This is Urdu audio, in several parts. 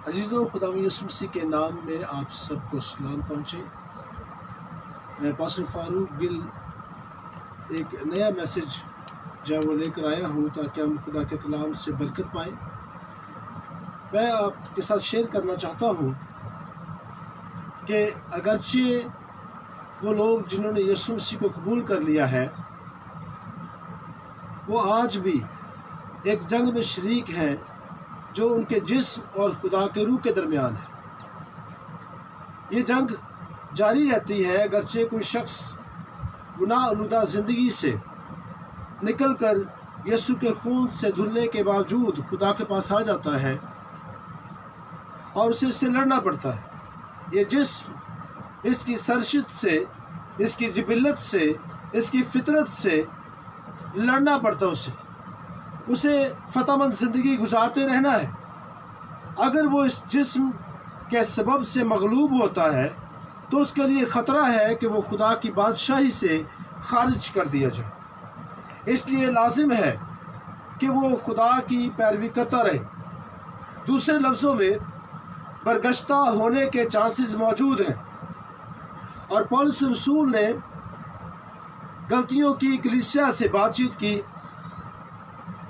عزیزوں، خدا یسوع مسیح کے نام میں آپ سب کو سلام پہنچے۔ میں پاسٹر فاروق گل ایک نیا میسج جو وہ لے کر آیا ہوں تاکہ ہم خدا کے کلام سے برکت پائیں۔ میں آپ کے ساتھ شیئر کرنا چاہتا ہوں کہ اگرچہ وہ لوگ جنہوں نے یسوع مسیح کو قبول کر لیا ہے وہ آج بھی ایک جنگ میں شریک ہیں جو ان کے جسم اور خدا کے روح کے درمیان ہے۔ یہ جنگ جاری رہتی ہے اگرچہ کوئی شخص گناہ آلودہ زندگی سے نکل کر یسوع کے خون سے دھلنے کے باوجود خدا کے پاس آ جاتا ہے اور اسے اس سے لڑنا پڑتا ہے۔ یہ جسم اس کی سرشت سے، اس کی جبلت سے، اس کی فطرت سے لڑنا پڑتا ہے۔ اسے فتح مند زندگی گزارتے رہنا ہے۔ اگر وہ اس جسم کے سبب سے مغلوب ہوتا ہے تو اس کے لیے خطرہ ہے کہ وہ خدا کی بادشاہی سے خارج کر دیا جائے۔ اس لیے لازم ہے کہ وہ خدا کی پیروی کرتا رہے۔ دوسرے لفظوں میں برگشتہ ہونے کے چانسز موجود ہیں، اور پولس رسول نے غلطیوں کی کلیسیا سے بات چیت کی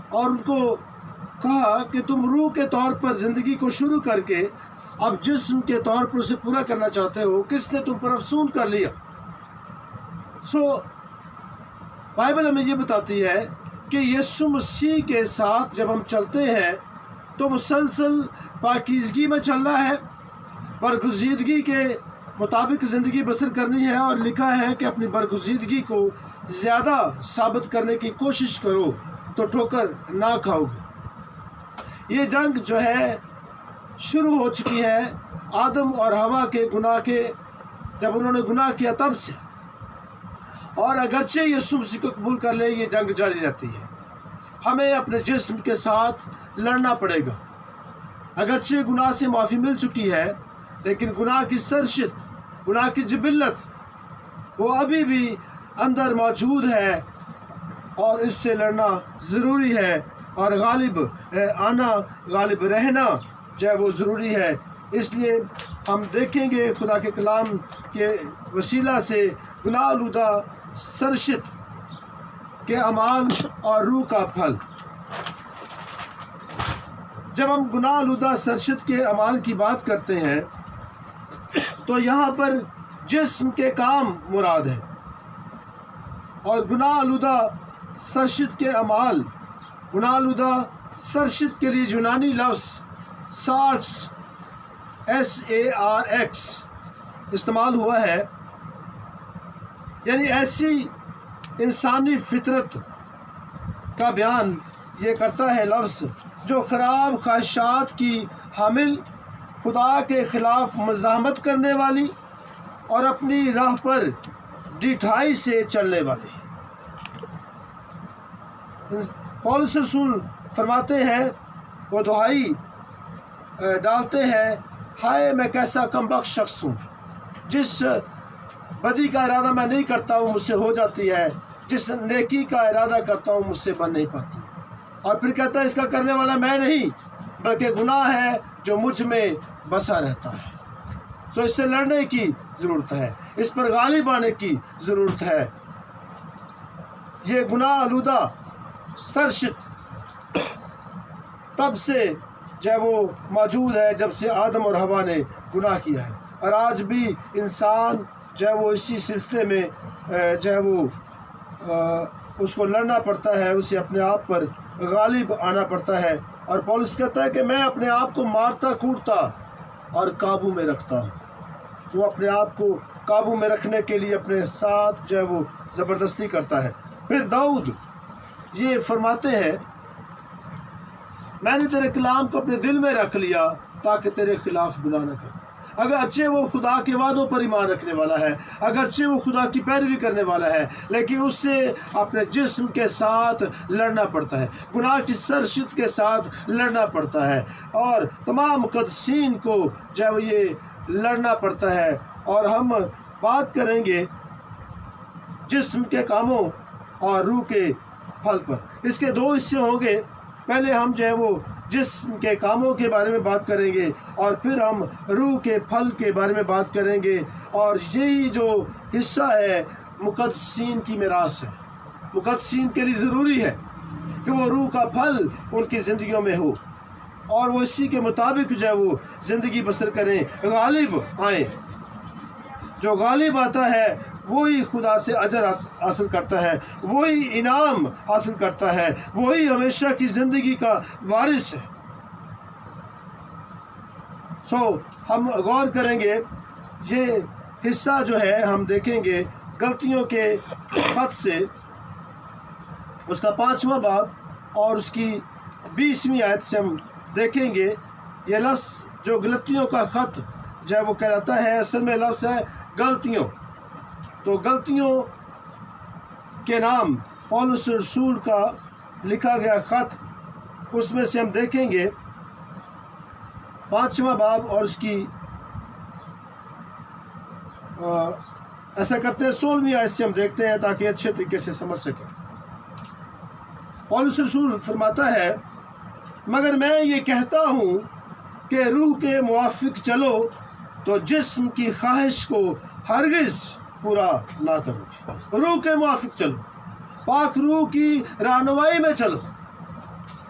اور ان کو کہا کہ تم روح کے طور پر زندگی کو شروع کر کے اب جسم کے طور پر اسے پورا کرنا چاہتے ہو۔ کس نے تم پر افسون کر لیا؟ بائبل ہمیں یہ بتاتی ہے کہ یسوع مسیح کے ساتھ جب ہم چلتے ہیں تو مسلسل پاکیزگی میں چلنا ہے، برگزیدگی کے مطابق زندگی بسر کرنی ہے، اور لکھا ہے کہ اپنی برگزیدگی کو زیادہ ثابت کرنے کی کوشش کرو تو ٹھوکر نہ کھاؤ گے۔ یہ جنگ جو ہے شروع ہو چکی ہے آدم اور حوا کے گناہ کے، جب انہوں نے گناہ کیا تب سے، اور اگرچہ یسوع مسیح کو قبول کر لے یہ جنگ جاری رہتی ہے۔ ہمیں اپنے جسم کے ساتھ لڑنا پڑے گا۔ اگرچہ گناہ سے معافی مل چکی ہے لیکن گناہ کی سرشت، گناہ کی جبلت وہ ابھی بھی اندر موجود ہے اور اس سے لڑنا ضروری ہے، اور غالب آنا، غالب رہنا جو ہے وہ ضروری ہے۔ اس لیے ہم دیکھیں گے خدا کے کلام کے وسیلہ سے گناہ آلودہ سرشت کے اعمال اور روح کا پھل۔ جب ہم گناہ آلودہ سرشت کے اعمال کی بات کرتے ہیں تو یہاں پر جسم کے کام مراد ہے، اور گناہ آلودہ سرشت کے اعمال، گناہ آلودہ سرشت کے لیے یونانی لفظ سارکس SARX استعمال ہوا ہے، یعنی ایسی انسانی فطرت کا بیان یہ کرتا ہے لفظ جو خراب خواہشات کی حامل، خدا کے خلاف مزاحمت کرنے والی اور اپنی راہ پر ڈھیٹھائی سے چلنے والی۔ پولس رسول فرماتے ہیں، وہ دہائی ڈالتے ہیں، ہائے میں کیسا کم بخت شخص ہوں، جس بدی کا ارادہ میں نہیں کرتا ہوں مجھ سے ہو جاتی ہے، جس نیکی کا ارادہ کرتا ہوں مجھ سے بن نہیں پاتی۔ اور پھر کہتا ہے اس کا کرنے والا میں نہیں بلکہ گناہ ہے جو مجھ میں بسا رہتا ہے۔ اس سے لڑنے کی ضرورت ہے، اس پر غالب آنے کی ضرورت ہے۔ یہ گناہ آلودہ سرشت تب سے جو ہے وہ موجود ہے جب سے آدم اور حوا نے گناہ کیا ہے، اور آج بھی انسان جو ہے وہ اسی سلسلے میں جو ہے وہ اس کو لڑنا پڑتا ہے، اسے اپنے آپ پر غالب آنا پڑتا ہے۔ اور پولس کہتا ہے کہ میں اپنے آپ کو مارتا کوٹتا اور قابو میں رکھتا ہوں۔ وہ اپنے آپ کو قابو میں رکھنے کے لیے اپنے ساتھ جو ہے وہ زبردستی کرتا ہے۔ پھر داؤد یہ فرماتے ہیں، میں نے تیرے کلام کو اپنے دل میں رکھ لیا تاکہ تیرے خلاف گناہ نہ کروں۔ اگرچہ وہ خدا کے وعدوں پر ایمان رکھنے والا ہے، اگرچہ وہ خدا کی پیروی کرنے والا ہے، لیکن اس سے اپنے جسم کے ساتھ لڑنا پڑتا ہے، گناہ کی سرشت کے ساتھ لڑنا پڑتا ہے، اور تمام مقدسین کو جو ہے وہ یہ لڑنا پڑتا ہے۔ اور ہم بات کریں گے جسم کے کاموں اور روح کے پھل پر۔ اس کے دو حصے ہوں گے۔ پہلے ہم جو ہے وہ جسم کے کاموں کے بارے میں بات کریں گے، اور پھر ہم روح کے پھل کے بارے میں بات کریں گے۔ اور یہی جو حصہ ہے مقدسین کی میراث ہے۔ مقدسین کے لیے ضروری ہے کہ وہ روح کا پھل ان کی زندگیوں میں ہو، اور وہ اسی کے مطابق جو ہے وہ زندگی بسر کریں، غالب آئیں۔ جو غالب آتا ہے وہی خدا سے اجر حاصل کرتا ہے، وہی انعام حاصل کرتا ہے، وہی ہمیشہ کی زندگی کا وارث ہے۔ ہم غور کریں گے، یہ حصہ جو ہے ہم دیکھیں گے غلطیوں کے خط سے، اس کا 5واں باب اور اس کی 20ویں آیت سے ہم دیکھیں گے۔ یہ لفظ جو غلطیوں کا خط جو ہے وہ کہلاتا ہے، اصل میں لفظ ہے غلطیوں۔ تو غلطیوں کے نام پولس رسول کا لکھا گیا خط، اس میں سے ہم دیکھیں گے 5واں باب اور اس کی ایسا کرتے ہیں 16ویں آیت سے ہم دیکھتے ہیں تاکہ اچھے طریقے سے سمجھ سکیں۔ پولس رسول فرماتا ہے، مگر میں یہ کہتا ہوں کہ روح کے موافق چلو تو جسم کی خواہش کو ہرگز پورا نہ کرو۔ روح کے موافق چلو، پاک روح کی رہنمائی میں چلو،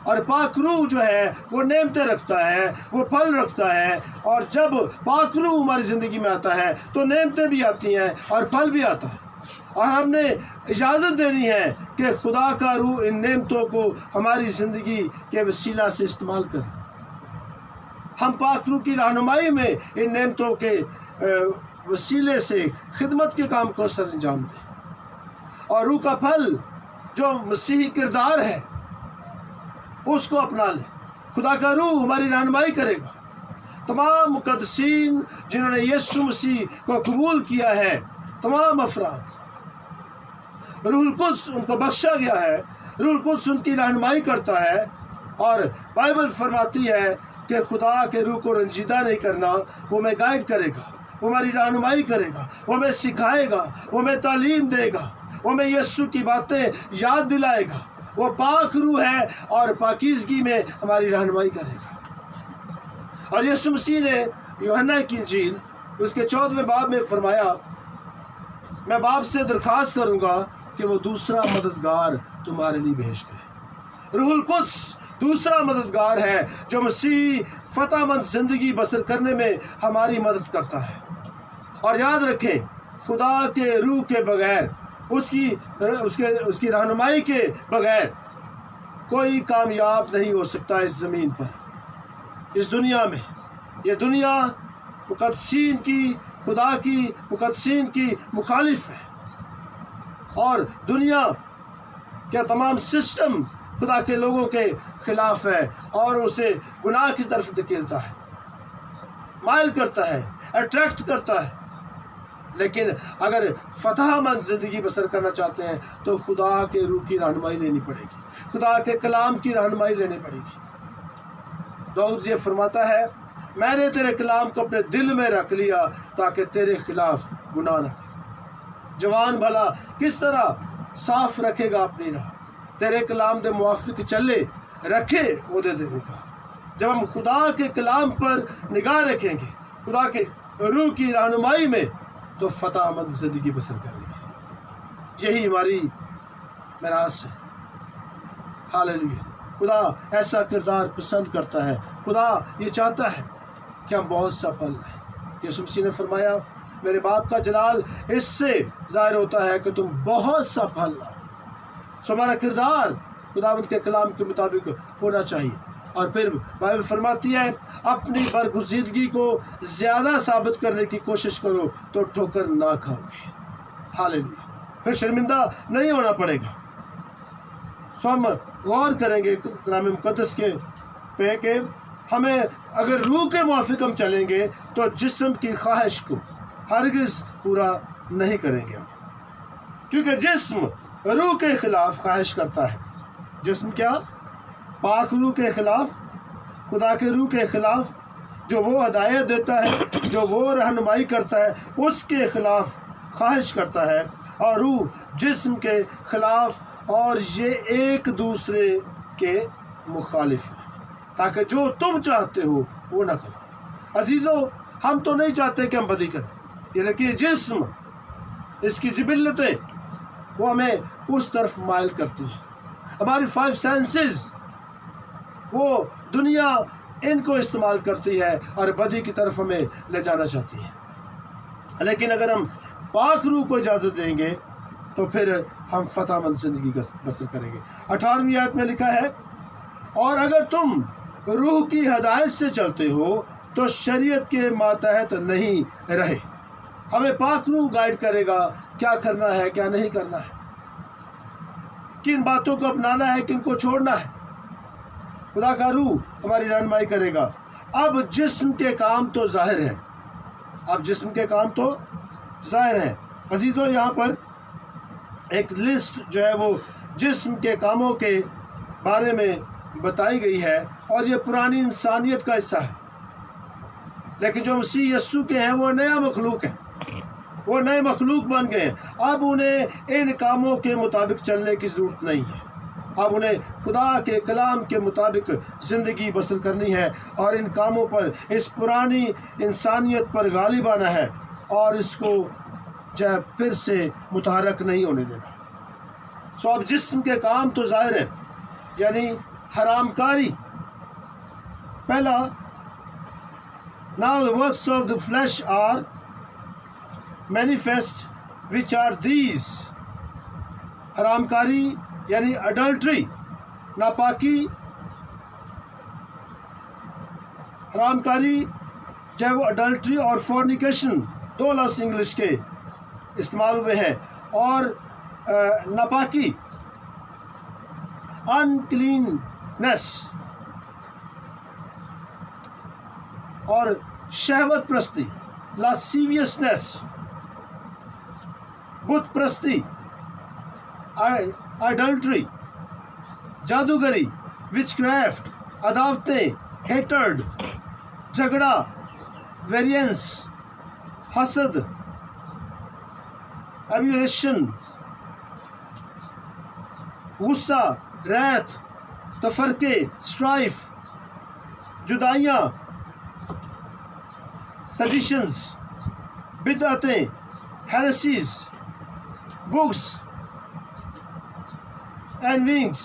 اور پاک روح جو ہے وہ نعمتیں رکھتا ہے، وہ پھل رکھتا ہے، اور جب پاک روح ہماری زندگی میں آتا ہے تو نعمتیں بھی آتی ہیں اور پھل بھی آتا ہے، اور ہم نے اجازت دینی ہے کہ خدا کا روح ان نعمتوں کو ہماری زندگی کے وسیلہ سے استعمال کرے۔ ہم پاک روح کی رہنمائی میں ان نعمتوں کے وسیلے سے خدمت کے کام کو سر انجام دیں، اور روح کا پھل جو مسیحی کردار ہے اس کو اپنا لیں۔ خدا کا روح ہماری رہنمائی کرے گا۔ تمام مقدسین جنہوں نے یسوع مسیح کو قبول کیا ہے، تمام افراد، روح القدس ان کو بخشا گیا ہے، روح القدس ان کی رہنمائی کرتا ہے، اور بائبل فرماتی ہے کہ خدا کے روح کو رنجیدہ نہیں کرنا، وہ ہمیں گائیڈ کرے گا، وہ ہماری رہنمائی کرے گا، وہ ہمیں سکھائے گا، وہ ہمیں تعلیم دے گا، وہ ہمیں یسوع کی باتیں یاد دلائے گا۔ وہ پاک روح ہے اور پاکیزگی میں ہماری رہنمائی کرے گا۔ اور یسوع مسیح نے یوحنا کی انجیل اس کے 14ویں باب میں فرمایا، میں باپ سے درخواست کروں گا کہ وہ دوسرا مددگار تمہارے لیے بھیج دے۔ روح القدس دوسرا مددگار ہے جو مسیح فتح مند زندگی بسر کرنے میں ہماری مدد کرتا ہے۔ اور یاد رکھیں، خدا کے روح کے بغیر، اس کی رہنمائی کے بغیر کوئی کامیاب نہیں ہو سکتا اس زمین پر، اس دنیا میں۔ یہ دنیا مقدسین کی، خدا کی مقدسین کی مخالف ہے، اور دنیا کا تمام سسٹم خدا کے لوگوں کے خلاف ہے اور اسے گناہ کی طرف دھکیلتا ہے، مائل کرتا ہے، اٹریکٹ کرتا ہے۔ لیکن اگر فتح مند زندگی بسر کرنا چاہتے ہیں تو خدا کے روح کی رہنمائی لینی پڑے گی، خدا کے کلام کی رہنمائی لینی پڑے گی۔ داؤد یہ فرماتا ہے، میں نے تیرے کلام کو اپنے دل میں رکھ لیا تاکہ تیرے خلاف گناہ نہ کرے۔ جوان بھلا کس طرح صاف رکھے گا اپنی راہ، تیرے کلام دے موافق چلے، رکھے عہدے دینے کا۔ جب ہم خدا کے کلام پر نگاہ رکھیں گے، خدا کے روح کی رہنمائی میں، تو فتح مند زندگی بسر کریں گے۔ یہی ہماری میراث ہے۔ ہاللیلویا۔ خدا ایسا کردار پسند کرتا ہے۔ خدا یہ چاہتا ہے کہ ہم بہت سا پھل لائیں۔ یسوع مسیح نے فرمایا، میرے باپ کا جلال اس سے ظاہر ہوتا ہے کہ تم بہت سا پھل لاؤ۔ ہمارا کردار خداوند کے کلام کے مطابق ہونا چاہیے۔ اور پھر بائبل فرماتی ہے، اپنی برگزیدگی کو زیادہ ثابت کرنے کی کوشش کرو تو ٹھوکر نہ کھاؤ گے۔ ہاللیلویا۔ پھر شرمندہ نہیں ہونا پڑے گا۔ ہم غور کریں گے کلام مقدس کے پہ کہ ہمیں اگر روح کے موافق ہم چلیں گے تو جسم کی خواہش کو ہرگز پورا نہیں کریں گے، کیونکہ جسم روح کے خلاف خواہش کرتا ہے۔ جسم کیا؟ پاک روح کے خلاف، خدا کے روح کے خلاف، جو وہ ہدایت دیتا ہے، جو وہ رہنمائی کرتا ہے، اس کے خلاف خواہش کرتا ہے، اور روح جسم کے خلاف، اور یہ ایک دوسرے کے مخالف ہے۔ تاکہ جو تم چاہتے ہو وہ نہ کرو۔ عزیزو، ہم تو نہیں چاہتے کہ ہم بدی کریں، یعنی کہ جسم، اس کی جبلتیں وہ ہمیں اس طرف مائل کرتی ہیں۔ ہماری 5 سینسز وہ دنیا ان کو استعمال کرتی ہے اور بدی کی طرف ہمیں لے جانا چاہتی ہے۔ لیکن اگر ہم پاک روح کو اجازت دیں گے تو پھر ہم فتح مند زندگی بسر کریں گے۔ 18ویں آیت میں لکھا ہے، اور اگر تم روح کی ہدایت سے چلتے ہو تو شریعت کے ماتحت نہیں رہے۔ ہمیں پاک روح گائیڈ کرے گا کیا کرنا ہے، کیا نہیں کرنا ہے، کن باتوں کو اپنانا ہے، کن کو چھوڑنا ہے۔ خدا کا روح ہماری رہنمائی کرے گا۔ اب جسم کے کام تو ظاہر ہیں، اب جسم کے کام تو ظاہر ہیں۔ عزیزو، یہاں پر ایک لسٹ جو ہے وہ جسم کے کاموں کے بارے میں بتائی گئی ہے، اور یہ پرانی انسانیت کا حصہ ہے۔ لیکن جو مسیح یسوع کے ہیں وہ نیا مخلوق ہے، وہ نئے مخلوق بن گئے ہیں۔ اب انہیں ان کاموں کے مطابق چلنے کی ضرورت نہیں ہے، اب انہیں خدا کے کلام کے مطابق زندگی بسر کرنی ہے، اور ان کاموں پر، اس پرانی انسانیت پر غالب آنا ہے، اور اس کو جو ہے پھر سے متحرک نہیں ہونے دینا۔ سو اب جسم کے کام تو ظاہر ہیں، یعنی حرام کاری۔ پہلا، now the works of the flesh are manifest, which are these۔ حرام کاری یعنی اڈلٹری، ناپاکی۔ حرام کاری چاہے وہ اڈلٹری اور فورنیکیشن، 2 لفظ انگلش کے استعمال ہوئے ہیں، اور ناپاکی، uncleanness، اور شہوت پرستی، lasciviousness، بت پرستی، آئیڈلٹری، جادوگری، وچکرافٹ، عداوتیں، ہیٹرڈ، جھگڑا، ویرینس، حسد، ایمیولیشن، غصہ، ریت، تفرقے، اسٹرائف، جدائیاں، سیڈیشنز، بدعتیں، ہیریسیز، بکس، اینوینگس،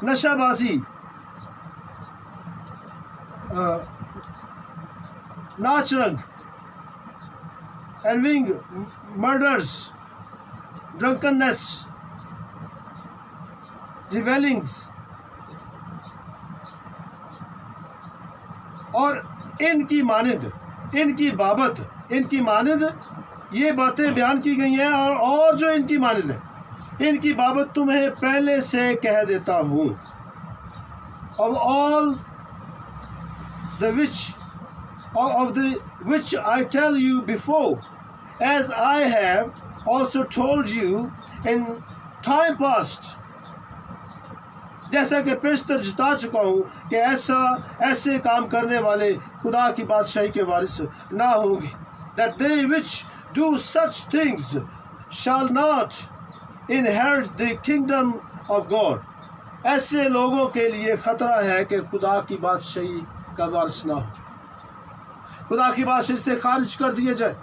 نشہ بازی، ناچ رنگ، اینوینگ، مرڈرز، ڈرنکنیس، ریویلنگز، اور ان کی مانند، ان کی بابت، ان کی مانند یہ باتیں بیان کی گئی ہیں، اور جو ان کی مانند ہیں، ان کی بابت تمہیں پہلے سے کہہ دیتا ہوں۔ of all the which I tell you before, as I have also told you in time past۔ جیسا کہ پیشتر جتا چکا ہوں کہ ایسے کام کرنے والے خدا کی بادشاہی کے وارث نہ ہوں گے۔ that they which do such things shall not inherit the kingdom of God۔ ایسے لوگوں کے لیے خطرہ ہے کہ خدا کی بادشاہی کا وارث نہ ہو، خدا کی بادشاہی سے خارج کر دیے جائے۔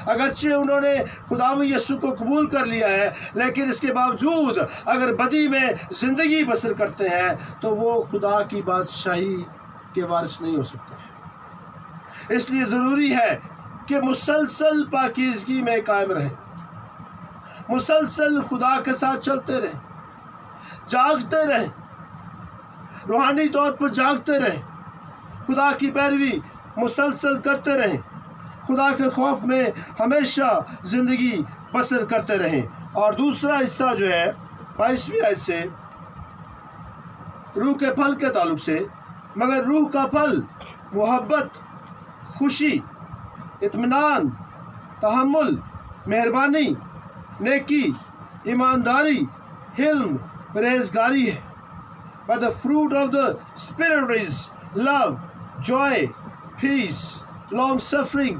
اگرچہ انہوں نے خدا یسوع کو قبول کر لیا ہے، لیکن اس کے باوجود اگر بدی میں زندگی بسر کرتے ہیں تو وہ خدا کی بادشاہی کے وارث نہیں ہو سکتے۔ اس لیے ضروری ہے کہ مسلسل پاکیزگی میں قائم رہیں، مسلسل خدا کے ساتھ چلتے رہیں، جاگتے رہیں، روحانی طور پر جاگتے رہیں، خدا کی پیروی مسلسل کرتے رہیں، خدا کے خوف میں ہمیشہ زندگی بسر کرتے رہیں۔ اور دوسرا حصہ جو ہے 22ویں آیت سے روح کے پھل کے تعلق سے، مگر روح کا پھل محبت، خوشی، اطمینان، تحمل، مہربانی، نیکی، ایمانداری، حلم، پرہیزگاری ہے۔ But the fruit of the Spirit is love, joy, peace, long-suffering,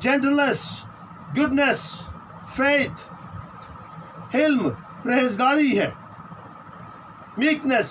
gentleness, goodness, faith۔ حلم پرہیزگاری ہے، meekness،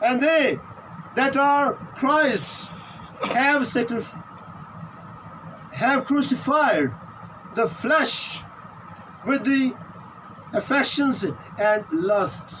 And they that are Christ's have crucified the flesh with the affections and lusts।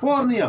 PORNEIA,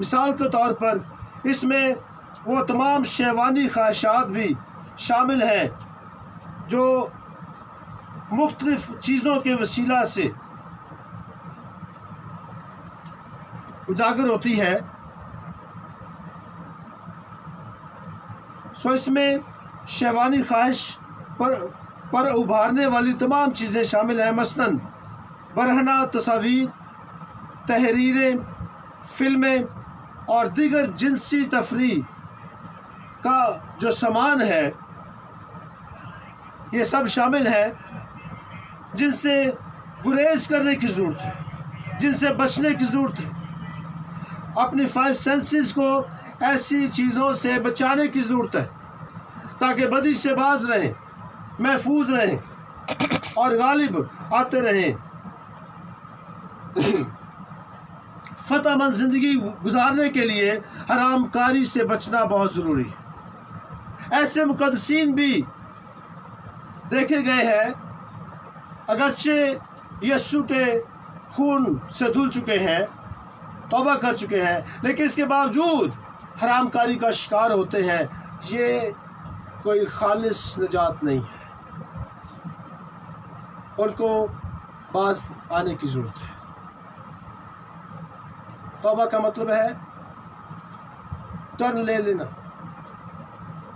مثال کے طور پر اس میں وہ تمام شہوانی خواہشات بھی شامل ہیں جو مختلف چیزوں کے وسیلہ سے اجاگر ہوتی ہے. اس میں شہوانی خواہش پر ابھارنے والی تمام چیزیں شامل ہیں، مثلاً برہنہ تصاویر، تحریریں، فلمیں اور دیگر جنسی تفریح کا جو سامان ہے، یہ سب شامل ہے جن سے گریز کرنے کی ضرورت ہے، جن سے بچنے کی ضرورت ہے. اپنی 5 سینسز کو ایسی چیزوں سے بچانے کی ضرورت ہے تاکہ بدی سے باز رہیں، محفوظ رہیں اور غالب آتے رہیں. فتح مند زندگی گزارنے کے لیے حرام کاری سے بچنا بہت ضروری ہے. ایسے مقدسین بھی دیکھے گئے ہیں اگرچہ یسوع کے خون سے دھل چکے ہیں، توبہ کر چکے ہیں، لیکن اس کے باوجود حرام کاری کا شکار ہوتے ہیں. یہ کوئی خالص نجات نہیں ہے، ان کو باز آنے کی ضرورت ہے. توبہ کا مطلب ہے ٹرن لے لینا.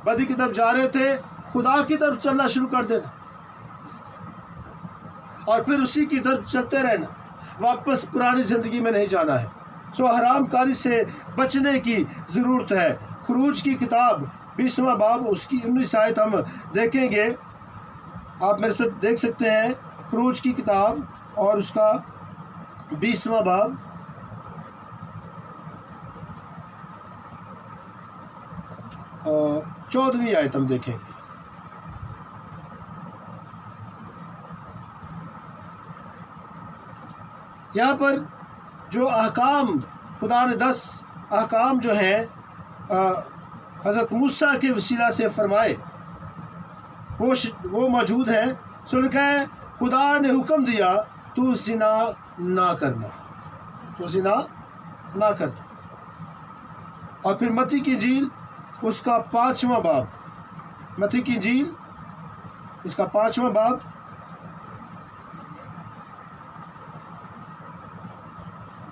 بدی کی طرف جا رہے تھے، خدا کی طرف چلنا شروع کر دینا اور پھر اسی کی طرف چلتے رہنا، واپس پرانی زندگی میں نہیں جانا ہے. حرام کاری سے بچنے کی ضرورت ہے. خروج کی کتاب 20واں باب اس کی 19 آیت ہم دیکھیں گے. آپ میرے ساتھ دیکھ سکتے ہیں خروج کی کتاب اور اس کا 20واں باب. اور 14ویں آیت ہم دیکھیں گے. یہاں پر جو احکام خدا نے 10 احکام جو ہیں حضرت موسیٰ کے وسیلہ سے فرمائے وہ موجود ہیں. لکھا ہے خدا نے حکم دیا تو زنا نہ کرنا، تو زنا نہ کرنا. اور پھر متی کی انجیل اس کا 5واں باب، متی کی انجیل اس کا 5واں باب –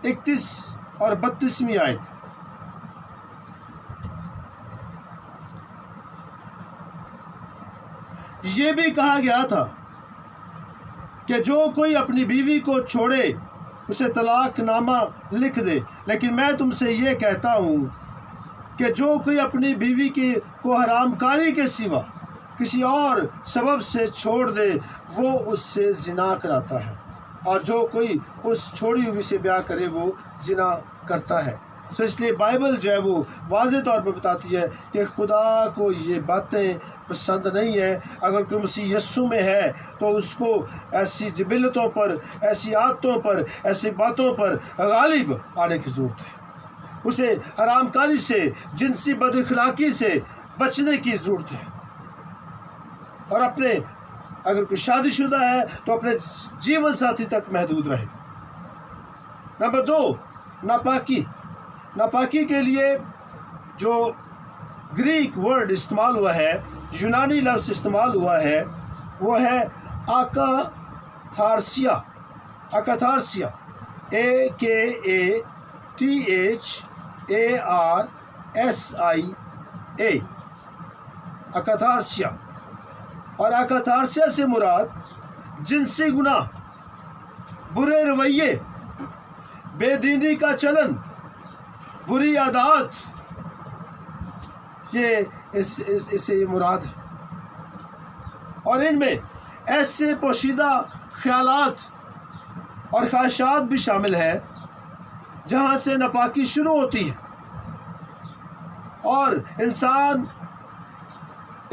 31 اور 32ویں آیت. یہ بھی کہا گیا تھا کہ جو کوئی اپنی بیوی کو چھوڑے اسے طلاق نامہ لکھ دے، لیکن میں تم سے یہ کہتا ہوں کہ جو کوئی اپنی بیوی کو حرام کاری کے سوا کسی اور سبب سے چھوڑ دے وہ اس سے زنا کراتا ہے، اور جو کوئی اس چھوڑی ہوئی سے بیاہ کرے وہ زنا کرتا ہے. اس لیے بائبل جو ہے وہ واضح طور پر بتاتی ہے کہ خدا کو یہ باتیں پسند نہیں ہے. اگر کوئی مسیح یسوع میں ہے تو اس کو ایسی جبلتوں پر، ایسی عادتوں پر، ایسی باتوں پر غالب آنے کی ضرورت ہے. اسے حرام کاری سے، جنسی بد اخلاقی سے بچنے کی ضرورت ہے. اور اگر کوئی شادی شدہ ہے تو اپنے جیون ساتھی تک محدود رہے. نمبر 2، ناپاکی. ناپاکی کے لیے جو گریک ورڈ استعمال ہوا ہے، یونانی لفظ استعمال ہوا ہے، وہ ہے اکاتھارسیا. اکاتھارسیا AKATHARSIA. اکاتھارسیا. اور اکاتھارسیا سے مراد جنسی گناہ، برے رویے، بے دینی کا چلن، بری عادات، یہ اس سے مراد ہے. اور ان میں ایسے پوشیدہ خیالات اور خواہشات بھی شامل ہیں جہاں سے ناپاکی شروع ہوتی ہے اور انسان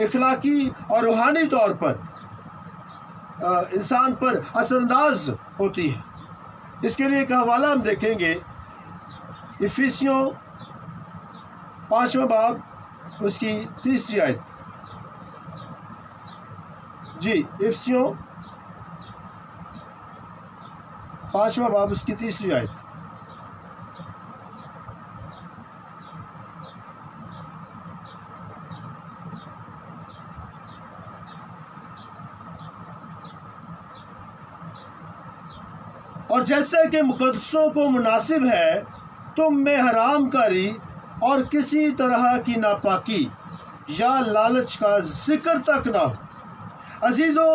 اخلاقی اور روحانی طور پر انسان پر اثر انداز ہوتی ہے. اس کے لیے ایک حوالہ ہم دیکھیں گے، افیسیوں 5واں باب اس کی 30 آیت. جی، افیسیوں 5واں باب اس کی 30 آیت. اور جیسا کہ مقدسوں کو مناسب ہے تم میں حرام کاری اور کسی طرح کی ناپاکی یا لالچ کا ذکر تک نہ ہو۔ عزیزو،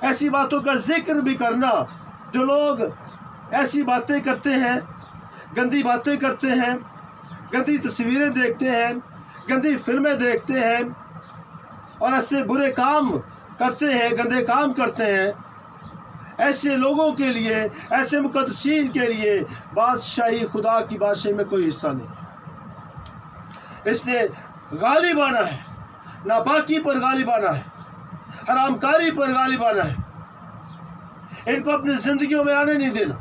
ایسی باتوں کا ذکر بھی کرنا، جو لوگ ایسی باتیں کرتے ہیں، گندی باتیں کرتے ہیں، گندی تصویریں دیکھتے ہیں، گندی فلمیں دیکھتے ہیں اور ایسے برے کام کرتے ہیں، گندے کام کرتے ہیں، ایسے لوگوں کے لیے، ایسے مقدسین کے لیے بادشاہی خدا کی بادشاہی میں کوئی حصہ نہیں۔ اس نے غالب آنا ہے، ناپاکی پر غالب آنا ہے، حرام کاری پر غالب آنا ہے۔ ان کو اپنی زندگیوں میں آنے نہیں دینا،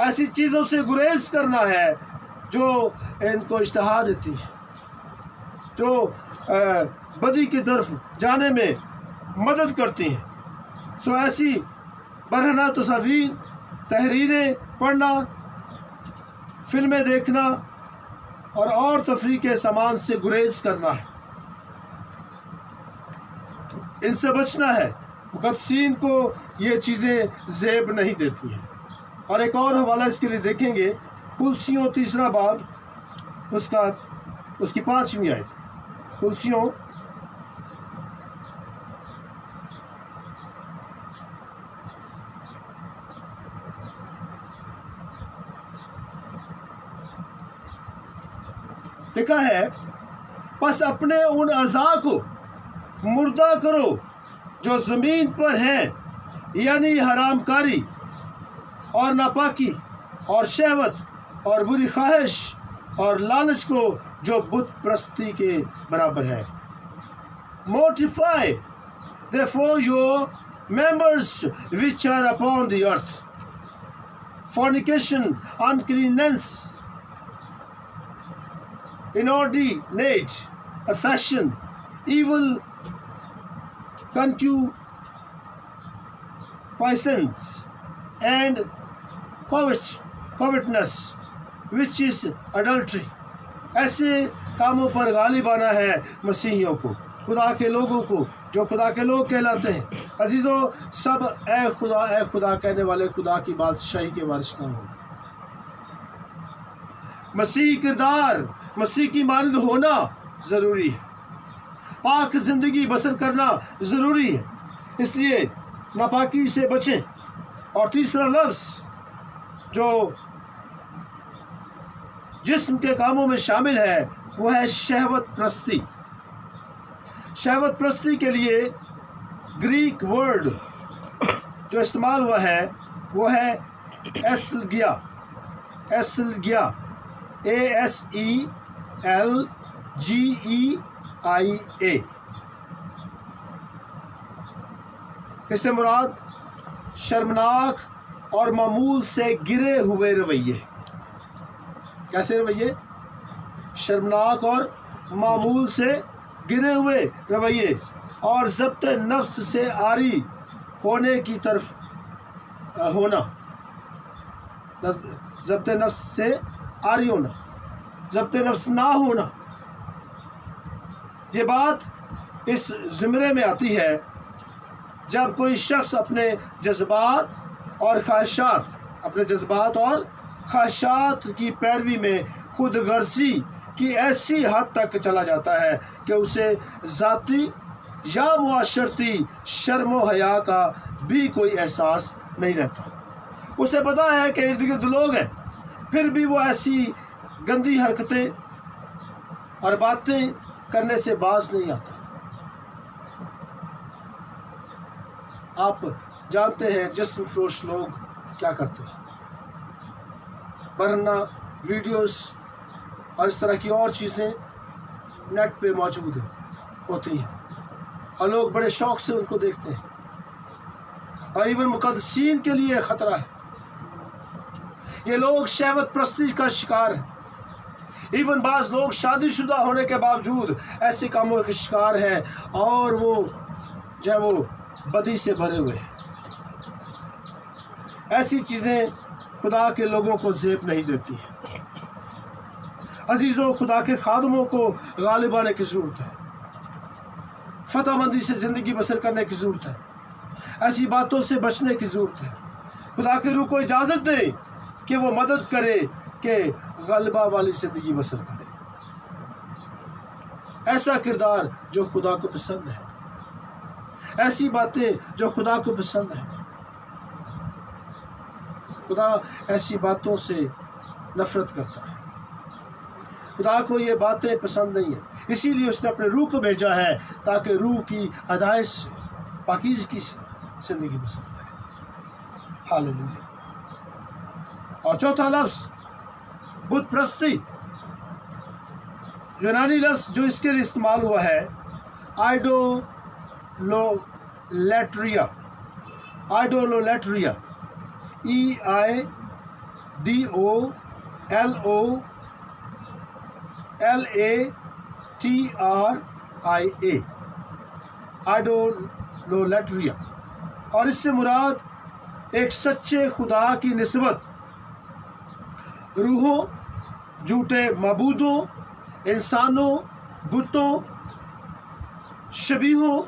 ایسی چیزوں سے گریز کرنا ہے جو ان کو اشتہا دیتی ہے، جو بدی کی طرف جانے میں مدد کرتی ہیں۔ سو ایسی برہنہ تصاویر، تحریریں پڑھنا، فلمیں دیکھنا اور تفریح کے سامان سے گریز کرنا ہے، ان سے بچنا ہے۔ مقدسین کو یہ چیزیں زیب نہیں دیتی ہیں۔ اور ایک اور حوالہ اس کے لیے دیکھیں گے، کلسیوں 3 باب، اس کی 5ویں آیت۔ کلسیوں لکھا ہے، پس اپنے ان اعضاء کو مردہ کرو جو زمین پر ہیں، یعنی حرام کاری اور ناپاکی اور شہوت اور بری خواہش اور لالچ کو جو بت پرستی کے برابر ہے۔ Mortify therefore your members which are upon the earth, fornication, uncleanness, inordinate affection, evil concupiscence, and covetousness, which is adultery۔ ایسے کاموں پر غالب آنا ہے مسیحیوں کو، خدا کے لوگوں کو، جو خدا کے لوگ کہلاتے ہیں۔ عزیزو، سب اے خدا کہنے والے خدا کی بادشاہی کے وارث نہ ہوں۔ مسیحی کردار، مسیح کی مانند ہونا ضروری ہے، پاک زندگی بسر کرنا ضروری ہے، اس لیے ناپاکی سے بچیں۔ اور تیسرا لفظ جو جسم کے کاموں میں شامل ہے وہ ہے شہوت پرستی۔ شہوت پرستی کے لیے گریک ورڈ جو استعمال ہوا ہے وہ ہے ایسلگیا، ASELGEIA۔ اس سے مراد شرمناک اور معمول سے گرے ہوئے رویے۔ کیسے رویے؟ شرمناک اور معمول سے گرے ہوئے رویے اور ضبط نفس سے عاری ہونے کی طرف ہونا، ضبط نفس سے عاری ہونا، ضبط نفس نہ ہونا۔ یہ بات اس زمرے میں آتی ہے جب کوئی شخص اپنے جذبات اور خواہشات کی پیروی میں خود غرضی کی ایسی حد تک چلا جاتا ہے کہ اسے ذاتی یا معاشرتی شرم و حیا کا بھی کوئی احساس نہیں رہتا۔ اسے پتا ہے کہ ارد گرد لوگ ہیں، پھر بھی وہ ایسی گندی حرکتیں اور باتیں کرنے سے باز نہیں آتا۔ آپ جانتے ہیں جسم فروش لوگ کیا کرتے ہیں، ورنہ ویڈیوز اور اس طرح کی اور چیزیں نیٹ پہ موجود ہوتی ہیں اور لوگ بڑے شوق سے ان کو دیکھتے ہیں، اور ایون مقدسین کے لیے خطرہ ہے۔ یہ لوگ شہوت پرستی کا شکار ہیں۔ ایون بعض لوگ شادی شدہ ہونے کے باوجود ایسے کاموں کے شکار ہیں اور وہ جو ہے وہ بدی سے بھرے ہوئے ہیں۔ ایسی چیزیں خدا کے لوگوں کو زیب نہیں دیتی ہیں۔ عزیزو، خدا کے خادموں کو غالب آنے کی ضرورت ہے، فتح مندی سے زندگی بسر کرنے کی ضرورت ہے، ایسی باتوں سے بچنے کی ضرورت ہے خدا کی روح کو اجازت دیں کہ وہ مدد کرے کہ غلبہ والی زندگی بسر کرے، ایسا کردار جو خدا کو پسند ہے، ایسی باتیں جو خدا کو پسند ہیں۔ خدا ایسی باتوں سے نفرت کرتا ہے، خدا کو یہ باتیں پسند نہیں ہیں، اسی لیے اس نے اپنے روح کو بھیجا ہے تاکہ روح کی ہدایت سے، پاکیزگی سے زندگی بسر کرے۔ ہاللیلویا۔ اور چوتھا لفظ بت پرستی، یونانی لفظ جو اس کے لیے استعمال ہوا ہے آئیڈولیٹریا، آئیڈولیٹریا، EIDOLOLATRIA، آئیڈولیٹریا، اور اس سے مراد ایک سچے خدا کی نسبت روحوں، جھوٹے معبودوں، انسانوں، بتوں، شبیہوں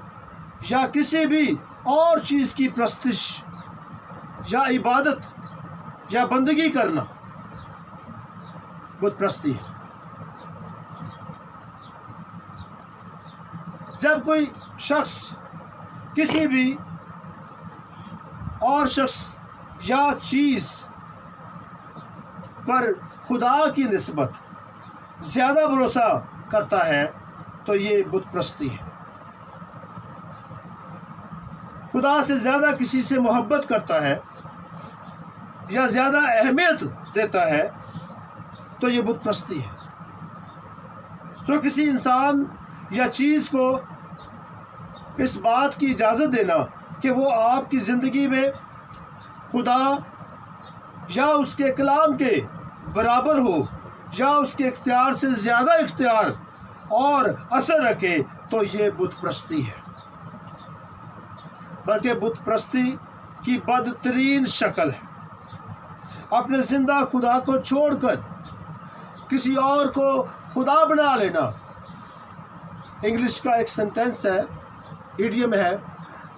یا کسی بھی اور چیز کی پرستش یا عبادت یا بندگی کرنا بت پرستی ہے۔ جب کوئی شخص کسی بھی اور شخص یا چیز پر خدا کی نسبت زیادہ بھروسہ کرتا ہے تو یہ بت پرستی ہے۔ خدا سے زیادہ کسی سے محبت کرتا ہے یا زیادہ اہمیت دیتا ہے تو یہ بت پرستی ہے۔ سو کسی انسان یا چیز کو اس بات کی اجازت دینا کہ وہ آپ کی زندگی میں خدا یا اس کے کلام کے برابر ہو یا اس کے اختیار سے زیادہ اختیار اور اثر رکھے تو یہ بت پرستی ہے، بلکہ بت پرستی کی بدترین شکل ہے اپنے زندہ خدا کو چھوڑ کر کسی اور کو خدا بنا لینا۔ انگلش کا ایک سینٹینس ہے، ایڈیم ہے،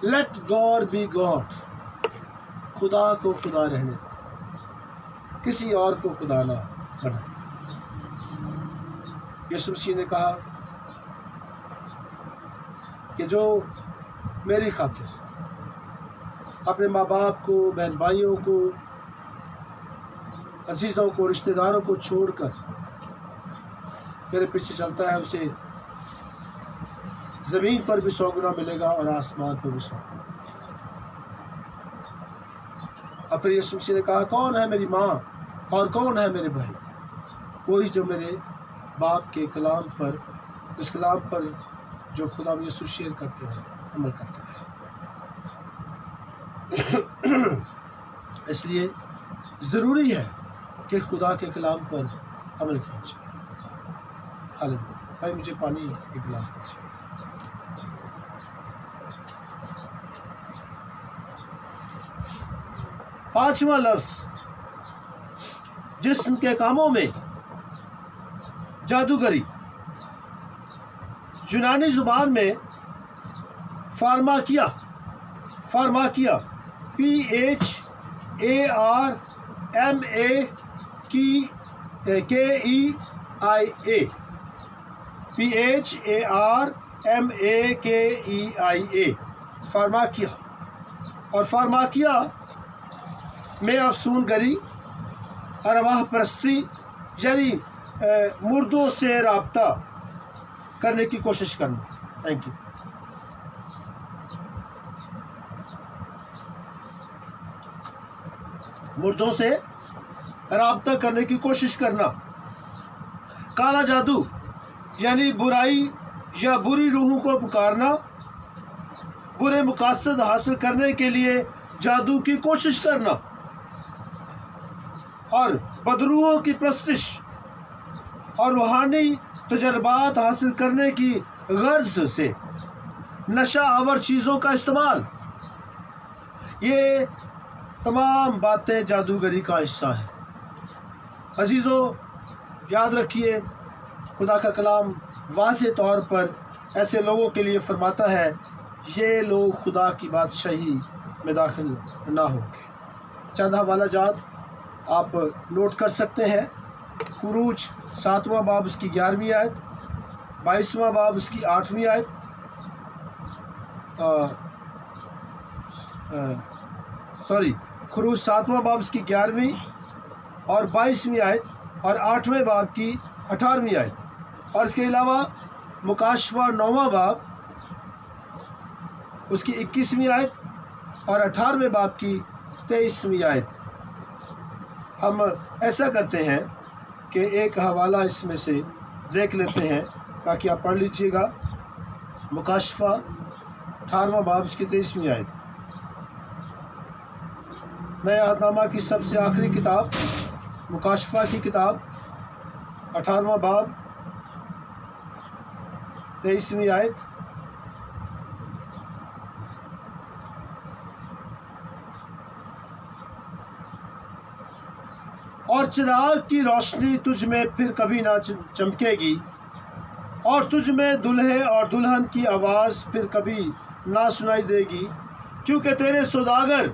لیٹ گاڈ بی گاڈ، خدا کو خدا رہنے دو، کسی اور کو خدا نہ بنا۔ یسوع مسیح نے کہا کہ جو میری خاطر اپنے ماں باپ کو، بہن بھائیوں کو، عزیزوں کو، رشتہ داروں کو چھوڑ کر میرے پیچھے چلتا ہے اسے زمین پر بھی 100 گنا ملے گا اور آسمان پر بھی 100 گنا۔ اور پھر یسوع مسیح نے کہا کون ہے میری ماں اور کون ہے میرے بھائی؟ وہی جو میرے باپ کے کلام پر، اس کلام پر جو خدا یسوع شیئر کرتے ہیں عمل کرتا ہے۔ اس لیے ضروری ہے کہ خدا کے کلام پر عمل کیا جائے۔ ہاللیلویا۔ بھائی مجھے پانی ایک گلاس دیجیے۔ پانچواں لفظ جسم کے کاموں میں جادوگری، یونانی زبان میں فارماکیا، PHARMAKIA، فارماکیا، اور فارماکیا میں افسون گری، ارواح پرستی، یعنی مردوں سے رابطہ کرنے کی کوشش کرنا۔ Thank you. مردوں سے رابطہ کرنے کی کوشش کرنا۔ کالا جادو یعنی برائی یا بری روحوں کو پکارنا، برے مقاصد حاصل کرنے کے لیے جادو کی کوشش کرنا، اور بدروحوں کی پرستش اور روحانی تجربات حاصل کرنے کی غرض سے نشہ آور چیزوں کا استعمال، یہ تمام باتیں جادوگری کا حصہ ہیں۔ عزیزو یاد رکھیے، خدا کا کلام واضح طور پر ایسے لوگوں کے لیے فرماتا ہے یہ لوگ خدا کی بادشاہی میں داخل نہ ہوں گے۔ چند حوالہ جات آپ نوٹ کر سکتے ہیں۔ خروج 7واں باب اس کی 11ویں آیت، 22واں باب اس کی 8ویں آیت، خروج 7واں باب اس کی 11ویں اور 22ویں آیت اور 8ویں باب کی 18ویں آیت، اور اس کے علاوہ مکاشفہ 9واں باب اس کی 21ویں آیت اور 18ویں باب کی 23ویں آیت۔ ہم ایسا کرتے ہیں کہ ایک حوالہ اس میں سے دیکھ لیتے ہیں تاکہ آپ پڑھ لیجئے گا۔ مکاشفہ 18واں باب اس کی 23ویں آیت، نئے عہد نامہ کی سب سے آخری کتاب مکاشفہ کی کتاب 18واں باب 23ویں آیت۔ اور چراغ کی روشنی تجھ میں پھر کبھی نہ چمکے گی، اور تجھ میں دلہے اور دلہن کی آواز پھر کبھی نہ سنائی دے گی، کیونکہ تیرے سوداگر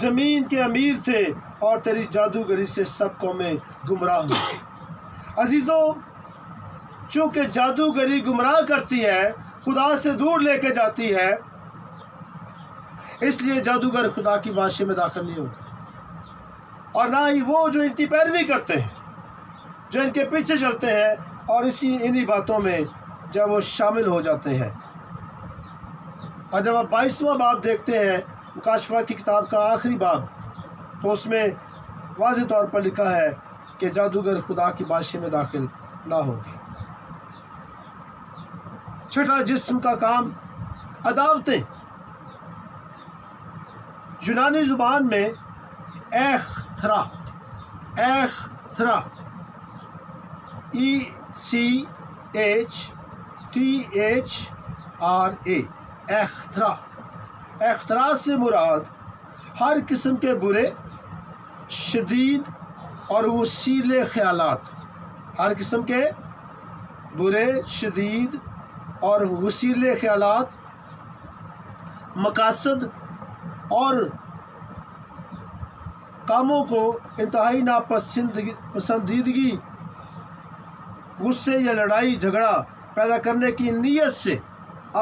زمین کے امیر تھے اور تیری جادوگری سے سب قومیں گمراہ ہوئی۔ عزیزوں، چونکہ جادوگری گمراہ کرتی ہے، خدا سے دور لے کے جاتی ہے، اس لیے جادوگر خدا کی بادشاہی میں داخل نہیں ہوتے، اور نہ ہی وہ جو ان کی پیروی کرتے ہیں، جو ان کے پیچھے چلتے ہیں اور انہی باتوں میں جب وہ شامل ہو جاتے ہیں۔ اور جب آپ 22واں باب دیکھتے ہیں مکاشفہ کی کتاب کا آخری باب، تو اس میں واضح طور پر لکھا ہے کہ جادوگر خدا کی بادشاہی میں داخل نہ ہوگی۔ چھٹا جسم کا کام عداوتیں۔ یونانی زبان میں ایختھرا ایختھرا سے مراد ہر قسم کے برے، شدید اور وسیلے خیالات، ہر قسم کے برے، شدید اور وسیلے خیالات، مقاصد اور کاموں کو انتہائی ناپسندیدگی، غصے یا لڑائی جھگڑا پیدا کرنے کی نیت سے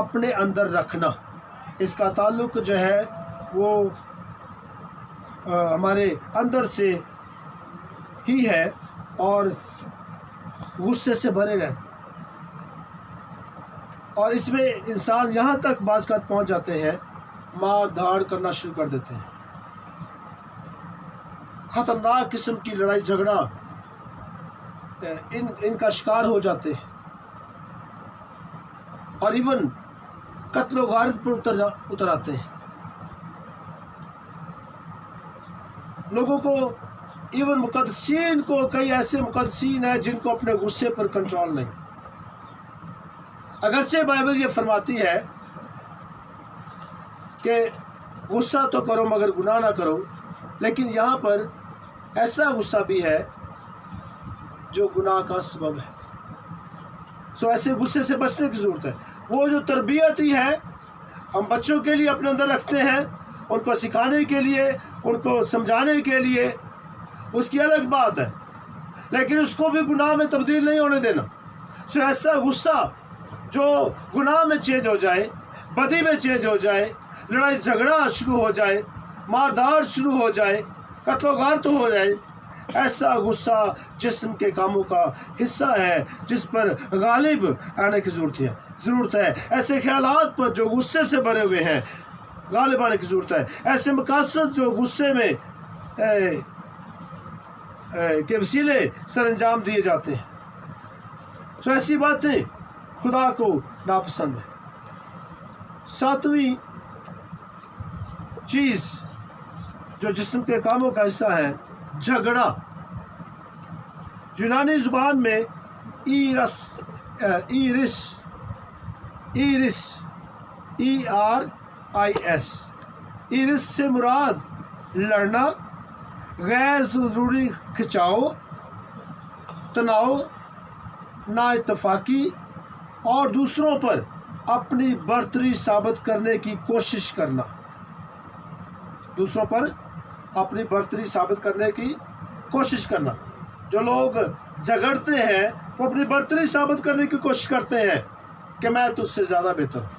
اپنے اندر رکھنا۔ اس کا تعلق جو ہے وہ ہمارے اندر سے ہی ہے، اور غصے سے بھرے رہنا، اور اس میں انسان یہاں تک بعض اوقات پہنچ جاتے ہیں مار دھاڑ کرنا شروع کر دیتے ہیں، خطرناک قسم کی لڑائی جھگڑا ان کا شکار ہو جاتے ہیں، اور ایون قتل و غارت پر اتر آتے ہیں۔ لوگوں کو، ایون مقدسین کو، کئی ایسے مقدسین ہیں جن کو اپنے غصے پر کنٹرول نہیں۔ اگرچہ بائبل یہ فرماتی ہے کہ غصہ تو کرو مگر گناہ نہ کرو، لیکن یہاں پر ایسا غصہ بھی ہے جو گناہ کا سبب ہے۔ ایسے غصے سے بچنے کی ضرورت ہے۔ وہ جو تربیت ہی ہے ہم بچوں کے لیے اپنے اندر رکھتے ہیں، ان کو سکھانے کے لیے، ان کو سمجھانے کے لیے، اس کی الگ بات ہے، لیکن اس کو بھی گناہ میں تبدیل نہیں ہونے دینا۔ ایسا غصہ جو گناہ میں چینج ہو جائے، بدی میں چینج ہو جائے، لڑائی جھگڑا شروع ہو جائے، مار دھاڑ شروع ہو جائے، قتل و غارت ہو جائے، ایسا غصہ جسم کے کاموں کا حصہ ہے جس پر غالب آنے کی ضرورت ہے۔ ایسے خیالات پر جو غصے سے بھرے ہوئے ہیں غالب آنے کی ضرورت ہے۔ ایسے مقاصد جو غصے میں کے وسیلے سر انجام دیے جاتے ہیں، ایسی باتیں خدا کو ناپسند ہے۔ ساتویں چیز جو جسم کے کاموں کا حصہ ہے، جھگڑا۔ یونانی زبان میں ایرس ایرس سے مراد لڑنا، غیر ضروری کھچاؤ، تناؤ، نا اتفاقی اور دوسروں پر اپنی برتری ثابت کرنے کی کوشش کرنا، دوسروں پر اپنی برتری ثابت کرنے کی کوشش کرنا۔ جو لوگ جھگڑتے ہیں وہ اپنی برتری ثابت کرنے کی کوشش کرتے ہیں کہ میں تجھ سے زیادہ بہتر ہوں،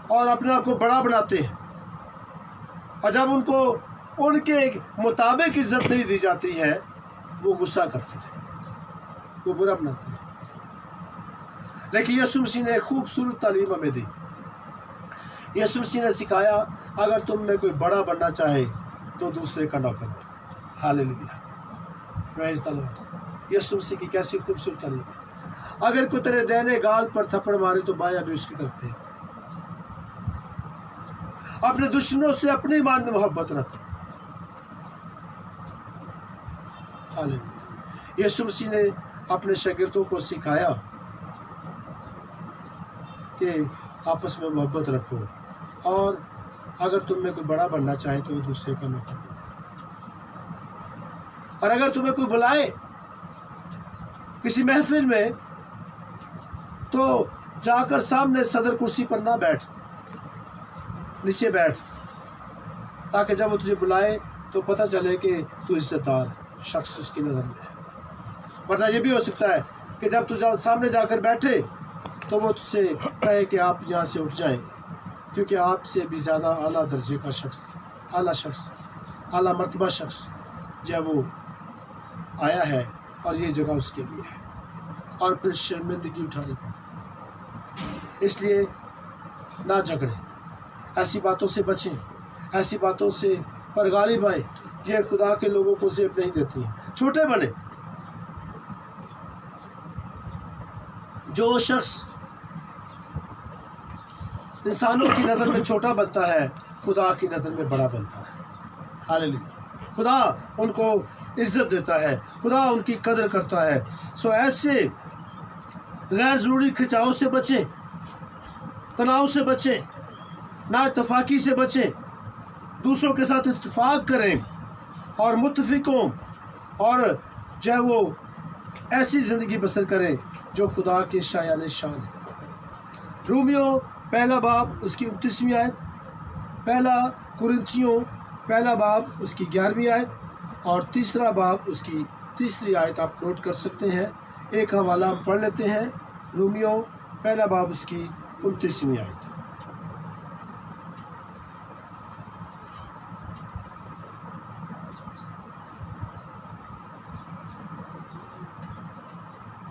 اور اپنے آپ کو بڑا بناتے ہیں، اور جب ان کو ان کے مطابق عزت نہیں دی جاتی ہے وہ غصہ کرتے ہیں، وہ برا بناتے ہیں۔ لیکن یسوع مسیح نے ایک خوبصورت تعلیم ہمیں دی۔ یسوع مسیح نے سکھایا اگر تم میں کوئی بڑا بننا چاہے تو دوسرے کا نوکر بنو۔ ہاللیلویہ، پریز دی لارڈ۔ یسوع مسیح کی کیسی خوبصورت تعلیم ہے۔ اگر کوئی تیرے دہنے گال پر تھپڑ مارے تو بایاں بھی اس کی طرف پھیر۔ اپنے دشمنوں سے اپنی مانند محبت رکھ۔ ہاللیلویہ۔ یسوع مسیح نے اپنے شاگردوں کو سکھایا کہ آپس میں محبت رکھو، اور اگر تم میں کوئی بڑا بننا چاہے تو دوسرے کا نوکر بنو۔ اور اگر تمہیں کوئی بلائے کسی محفل میں تو جا کر سامنے صدر کرسی پر نہ بیٹھ، نیچے بیٹھ، تاکہ جب وہ تجھے بلائے تو پتہ چلے کہ تو عزت دار شخص اس کی نظر میں ہے۔ ورنہ یہ بھی ہو سکتا ہے کہ جب تو سامنے جا کر بیٹھے تو وہ تجھ سے کہے کہ آپ یہاں سے اٹھ جائیں، کیونکہ آپ سے بھی زیادہ اعلیٰ درجے کا شخص، اعلیٰ مرتبہ شخص جو وہ آیا ہے اور یہ جگہ اس کے لیے ہے، اور پھر شرمندگی اٹھانی پڑے۔ اس لیے نہ جھگڑیں، ایسی باتوں سے بچیں، ایسی باتوں سے پر غالب آئے یہ خدا کے لوگوں کو زیب نہیں دیتی ہیں۔ چھوٹے بنے۔ جو شخص انسانوں کی نظر میں چھوٹا بنتا ہے خدا کی نظر میں بڑا بنتا ہے۔ ہاللیلویہ۔ خدا ان کو عزت دیتا ہے، خدا ان کی قدر کرتا ہے۔ سو ایسے غیر ضروری کھچاؤ سے بچیں، تناؤ سے بچیں، نا اتفاقی سے بچیں، دوسروں کے ساتھ اتفاق کریں اور متفقوں اور جو وہ ایسی زندگی بسر کریں جو خدا کے شایان شان ہے۔ رومیو پہلا باب اس کی 29ویں آیت، پہلا کرنتھیوں پہلا باب اس کی 11ویں آیت، اور تیسرا باب اس کی 3 آیت آپ نوٹ کر سکتے ہیں۔ ایک حوالہ ہم پڑھ لیتے ہیں، رومیو پہلا باب اس کی 29ویں آیت۔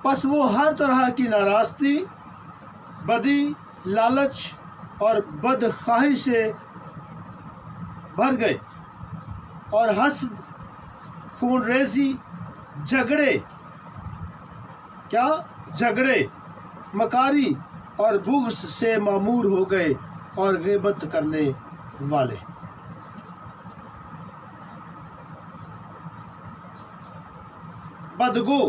پس وہ ہر طرح کی ناراستی، بدی، لالچ اور بدخواہی سے بھر گئے، اور حسد، خون ریزی، جھگڑے، مکاری اور بغض سے معمور ہو گئے، اور غیبت کرنے والے۔ بدگو،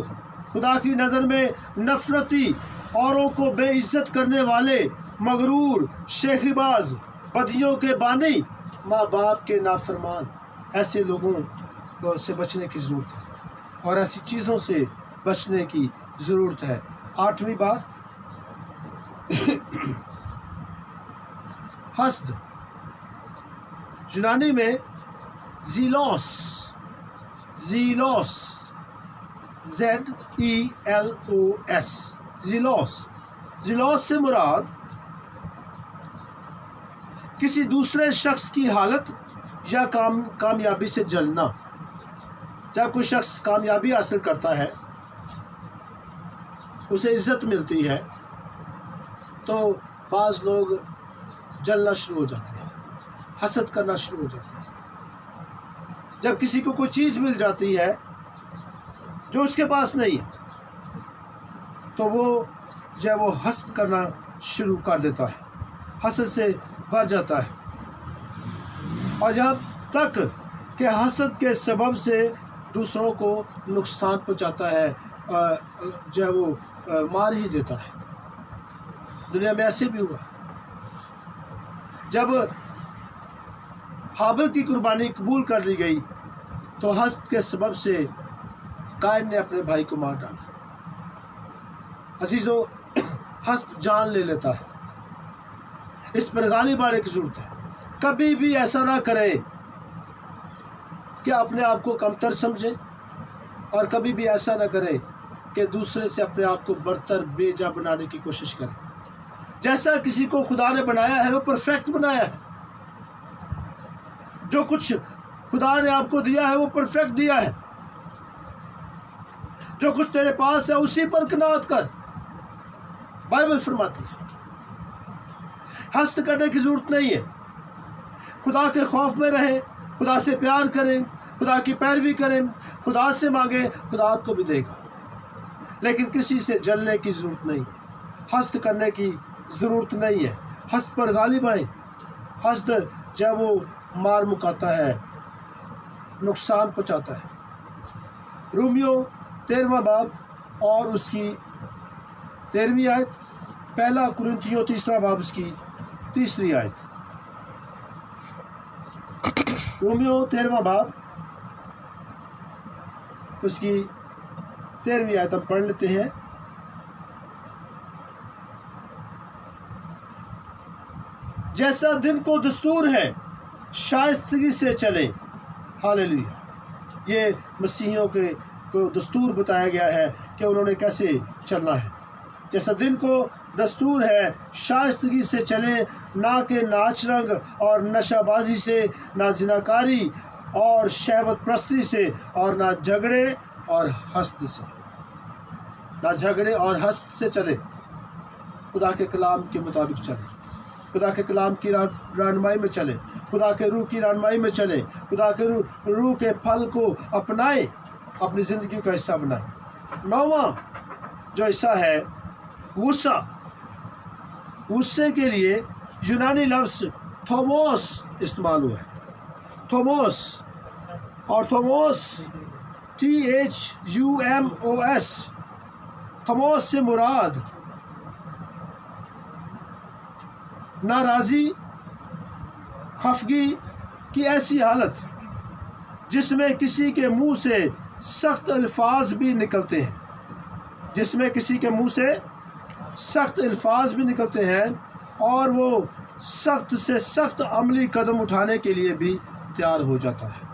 خدا کی نظر میں نفرتی، اوروں کو بے عزت کرنے والے، مغرور، شیخی باز، بدیوں کے بانی، ماں باپ کے نافرمان، ایسے لوگوں سے بچنے کی ضرورت ہے، اور ایسی چیزوں سے بچنے کی ضرورت ہے۔ 8ویں بات، حسد، یونانی میں زیلوس، ZELOS، زیلوس سے مراد کسی دوسرے شخص کی حالت یا کامیابی سے جلنا۔ جب کوئی شخص کامیابی حاصل کرتا ہے، اسے عزت ملتی ہے، تو بعض لوگ جلنا شروع ہو جاتے ہیں، حسد کرنا شروع ہو جاتے ہیں۔ جب کسی کو کوئی چیز مل جاتی ہے جو اس کے پاس نہیں ہے، تو وہ حسد کرنا شروع کر دیتا ہے، حسد سے بھر جاتا ہے، اور جب تک کہ حسد کے سبب سے دوسروں کو نقصان پہنچاتا ہے، وہ مار ہی دیتا ہے۔ دنیا میں ایسے بھی ہوا، جب حابل کی قربانی قبول کر لی گئی تو حسد کے سبب سے قائن نے اپنے بھائی کو مار ڈالا۔ عزیزو، حسد جان لے لیتا ہے، اس پر غالب آنے کی ضرورت ہے۔ کبھی بھی ایسا نہ کریں کہ اپنے آپ کو کمتر سمجھیں اور کبھی بھی ایسا نہ کریں کہ دوسرے سے اپنے آپ کو برتر بیجا بنانے کی کوشش کریں۔ جیسا کسی کو خدا نے بنایا ہے وہ پرفیکٹ بنایا ہے۔ جو کچھ خدا نے آپ کو دیا ہے وہ پرفیکٹ دیا ہے۔ جو کچھ تیرے پاس ہے اسی پر قناعت کر، بائبل فرماتی ہے۔ حسد کرنے کی ضرورت نہیں ہے۔ خدا کے خوف میں رہیں، خدا سے پیار کریں، خدا کی پیروی کریں، خدا سے مانگیں، خدا آپ کو بھی دے گا۔ لیکن کسی سے جلنے کی ضرورت نہیں ہے، حسد کرنے کی ضرورت نہیں ہے۔ حسد پر غالب آئیں۔ حسد جب وہ مار مکاتا ہے، نقصان پہنچاتا ہے۔ رومیو 13واں باب اور اس کی 13ویں آیت، پہلا کرنتھیوں 3واں باب اس کی 3 آیت۔ رومیو 13واں باب اس کی 13ویں آیت ہم پڑھ لیتے ہیں۔ جیسا دن کو دستور ہے شائستگی سے چلیں۔ ہاللیلویا۔ یہ مسیحیوں کے کو دستور بتایا گیا ہے کہ انہوں نے کیسے چلنا ہے۔ جیسا دن کو دستور ہے شائستگی سے چلیں، نہ کہ ناچ رنگ اور نشہ بازی سے، نہ زناکاری اور شہوت پرستی سے، اور نہ جھگڑے اور حسد سے۔ نہ جھگڑے اور حسد سے چلے، خدا کے کلام کے مطابق چلے، خدا کے کلام کی رہنمائی میں چلے، خدا کے روح کی رہنمائی میں چلے، خدا کے روح کے پھل کو اپنائیں، اپنی زندگی کا حصہ بنائیں۔ 9واں جو حصہ ہے غصہ۔ غصے کے لیے یونانی لفظ تھوموس استعمال ہوا ہے۔ تھوموس، اور تھوموس THUMOS، تھوموس سے مراد ناراضی، خفگی کی ایسی حالت جس میں کسی کے منہ سے سخت الفاظ بھی نکلتے ہیں، جس میں کسی کے منہ سے سخت الفاظ بھی نکلتے ہیں اور وہ سخت سے سخت عملی قدم اٹھانے کے لیے بھی تیار ہو جاتا ہے۔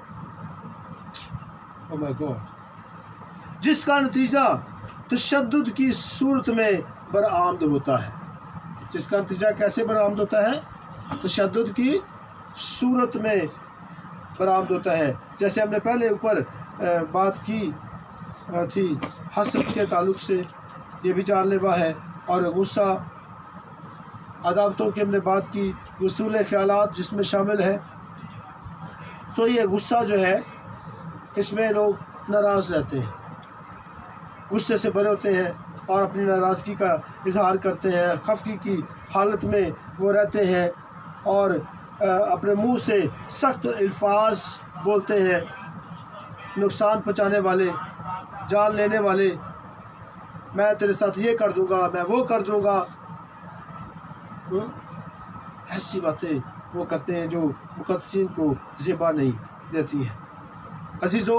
Oh my God، جس کا نتیجہ تشدد کی صورت میں برآمد ہوتا ہے۔ جس کا نتیجہ کیسے برآمد ہوتا ہے؟ تشدد کی صورت میں برآمد ہوتا ہے۔ جیسے ہم نے پہلے اوپر بات کی تھی حسد کے تعلق سے، یہ بھی جان لیوا ہے، اور غصہ، عداوتوں کی ہم نے بات کی، وصول خیالات جس میں شامل ہے۔ سو یہ غصہ جو ہے اس میں لوگ ناراض رہتے ہیں، غصے سے بھرے ہوتے ہیں اور اپنی ناراضگی کا اظہار کرتے ہیں، خفگی کی حالت میں وہ رہتے ہیں اور اپنے منہ سے سخت الفاظ بولتے ہیں، نقصان پہنچانے والے، جان لینے والے، میں تیرے ساتھ یہ کر دوں گا، میں وہ کر دوں گا۔ ایسی باتیں وہ کرتے ہیں جو مقدسین کو زیبا نہیں دیتی ہیں۔ عزیزو،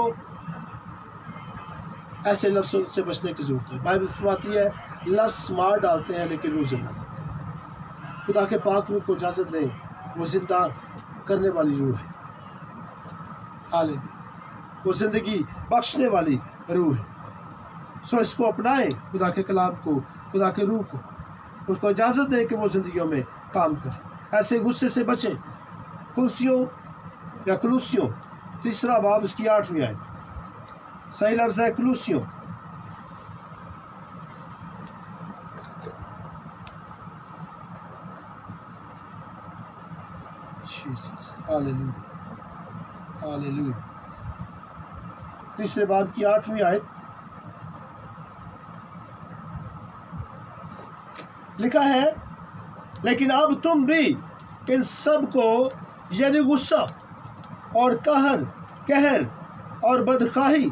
ایسے لفظوں سے بچنے کی ضرورت ہے۔ بائبل فرماتی ہے لفظ مار ڈالتے ہیں لیکن روح زندہ کرتے ہیں۔ خدا کے پاک روح کو اجازت دیں، وہ زندہ کرنے والی روح ہے۔ ہاللیلویا، وہ زندگی بخشنے والی روح ہے۔ سو اس کو اپنائیں، خدا کے کلام کو، خدا کے روح کو، اس کو اجازت دیں کہ وہ زندگیوں میں کام کرے۔ ایسے غصے سے بچیں۔ کلوسیوں 3 باب اس کی 8ویں آیت، صحیح لفظ ہے کلوسیوں۔ ہاللیلویا، ہاللیلویا۔ 3 باب کی 8ویں آیت لکھا ہے، لیکن اب تم بھی ان سب کو، یعنی غصہ اور قہر اور بدخواہی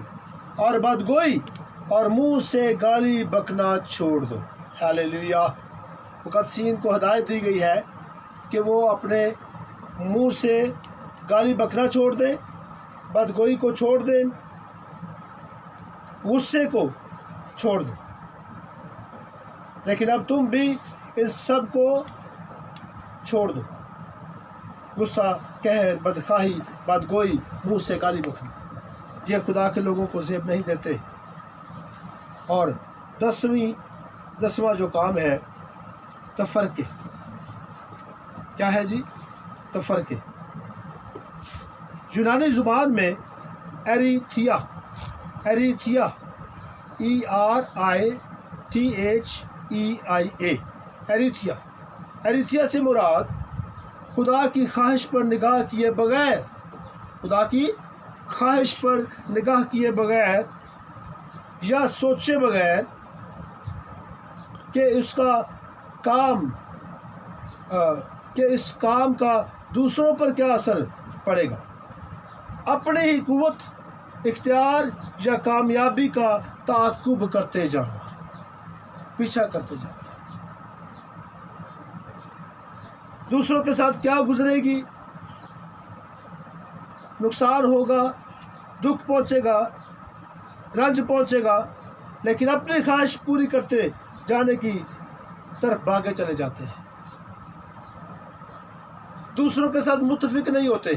اور بدگوئی اور منہ سے گالی بکنا چھوڑ دو۔ ہاللیلویا۔ مقدسین کو ہدایت دی گئی ہے کہ وہ اپنے منہ سے گالی بکنا چھوڑ دیں، بدگوئی کو چھوڑ دیں، غصے کو چھوڑ دیں۔ لیکن اب تم بھی ان سب کو چھوڑ دو۔ غصہ، قہر، بدخواہی، بدگوئی، منہ سے گالی بکنا، یہ خدا کے لوگوں کو زیب نہیں دیتے۔ اور دسواں جو کام ہے تفرقے، کیا ہے جی؟ تفرقے۔ یونانی زبان میں ایریتھیا ایریتھیا سے مراد خدا کی خواہش پر نگاہ کیے بغیر یا سوچے بغیر کہ اس کام کا دوسروں پر کیا اثر پڑے گا، اپنے ہی قوت اختیار یا کامیابی کا تعاقب کرتے جانا، پیچھا کرتے جانا، دوسروں کے ساتھ کیا گزرے گی، نقصان ہوگا، دکھ پہنچے گا، رنج پہنچے گا، لیکن اپنی خواہش پوری کرتے جانے کی طرف بھاگے چلے جاتے ہیں، دوسروں کے ساتھ متفق نہیں ہوتے،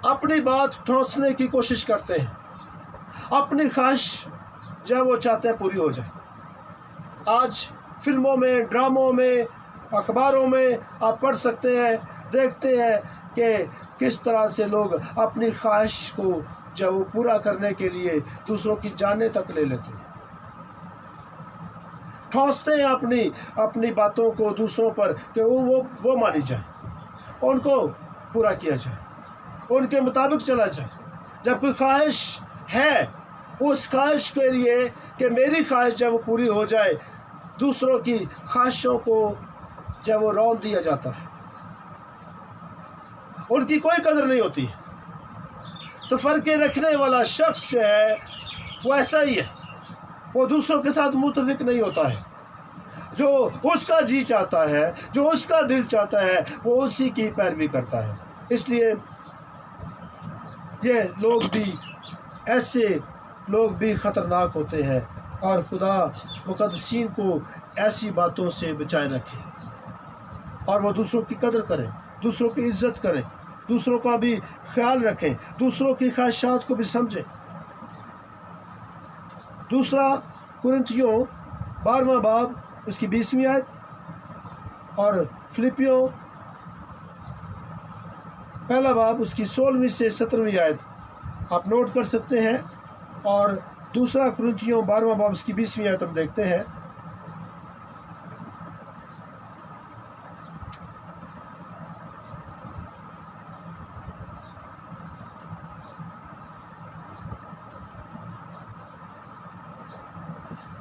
اپنی بات ٹھونسنے کی کوشش کرتے ہیں، اپنی خواہش جب وہ چاہتے ہیں پوری ہو جائے۔ آج فلموں میں، ڈراموں میں، اخباروں میں آپ پڑھ سکتے ہیں، دیکھتے ہیں کہ کس طرح سے لوگ اپنی خواہش کو جب وہ پورا کرنے کے لیے دوسروں کی جانیں تک لے لیتے ہیں، ٹھونستے ہیں اپنی باتوں کو دوسروں پر کہ وہ مانی جائیں، ان کو پورا کیا جائے، ان کے مطابق چلا جائے۔ جب کوئی خواہش ہے، اس خواہش کے لیے کہ میری خواہش جب وہ پوری ہو جائے، دوسروں کی خواہشوں کو جب وہ رون دیا جاتا ہے، ان کی کوئی قدر نہیں ہوتی ہے۔ تو فرقے رکھنے والا شخص جو ہے وہ ایسا ہی ہے، وہ دوسروں کے ساتھ متفق نہیں ہوتا ہے، جو اس کا جی چاہتا ہے، جو اس کا دل چاہتا ہے، وہ اسی کی پیروی کرتا ہے۔ اس لیے ایسے لوگ بھی خطرناک ہوتے ہیں، اور خدا مقدسین کو ایسی باتوں سے بچائے رکھے، اور وہ دوسروں کی قدر کریں، دوسروں کی عزت کریں، دوسروں کا بھی خیال رکھیں، دوسروں کی خواہشات کو بھی سمجھیں۔ دوسرا کرنتھیوں 12واں باب اس کی 20ویں آیت، اور فلپیوں پہلا باب اس کی 16ویں سے 17ویں آیت آپ نوٹ کر سکتے ہیں، اور دوسرا کرنتھیوں 12واں باب اس کی 20ویں آیت ہم دیکھتے ہیں۔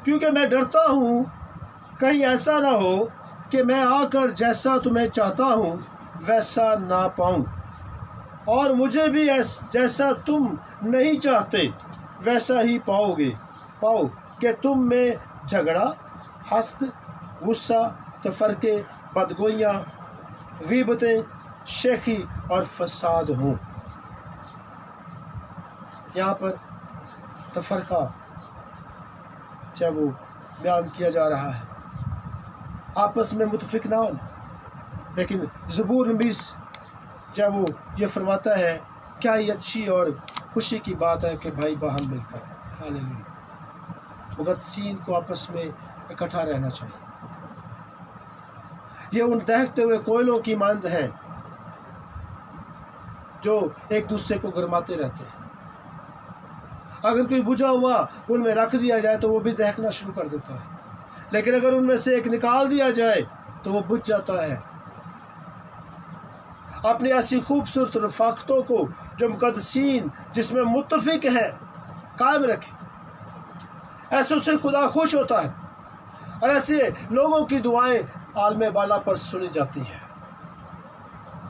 کیونکہ میں ڈرتا ہوں کہیں ایسا نہ ہو کہ میں آ کر جیسا تمہیں چاہتا ہوں ویسا نہ پاؤں، اور مجھے بھی جیسا تم نہیں چاہتے ویسا ہی پاؤ کہ تم میں جھگڑا، حسد، غصہ، تفرقے، بدگوئیاں، غیبتیں، شیخی اور فساد ہوں۔ یہاں پر تفرقہ جب وہ بیان کیا جا رہا ہے، آپس میں متفق نہ ہونا، لیکن زبور نبیس جب وہ یہ فرماتا ہے، کیا ہی اچھی اور خوشی کی بات ہے کہ بھائی باہم مل کر رہے۔ ہاللیلویا۔ مقدسین کو آپس میں اکٹھا رہنا چاہیے۔ یہ ان دہتے ہوئے کوئلوں کی مانند ہیں جو ایک دوسرے کو گرماتے رہتے ہیں۔ اگر کوئی بجھا ہوا ان میں رکھ دیا جائے تو وہ بھی دہکنا شروع کر دیتا ہے، لیکن اگر ان میں سے ایک نکال دیا جائے تو وہ بجھ جاتا ہے۔ اپنی ایسی خوبصورت رفاقتوں کو جو مقدسین جس میں متفق ہیں قائم رکھیں، ایسے سے خدا خوش ہوتا ہے، اور ایسے لوگوں کی دعائیں عالم بالا پر سنی جاتی ہیں۔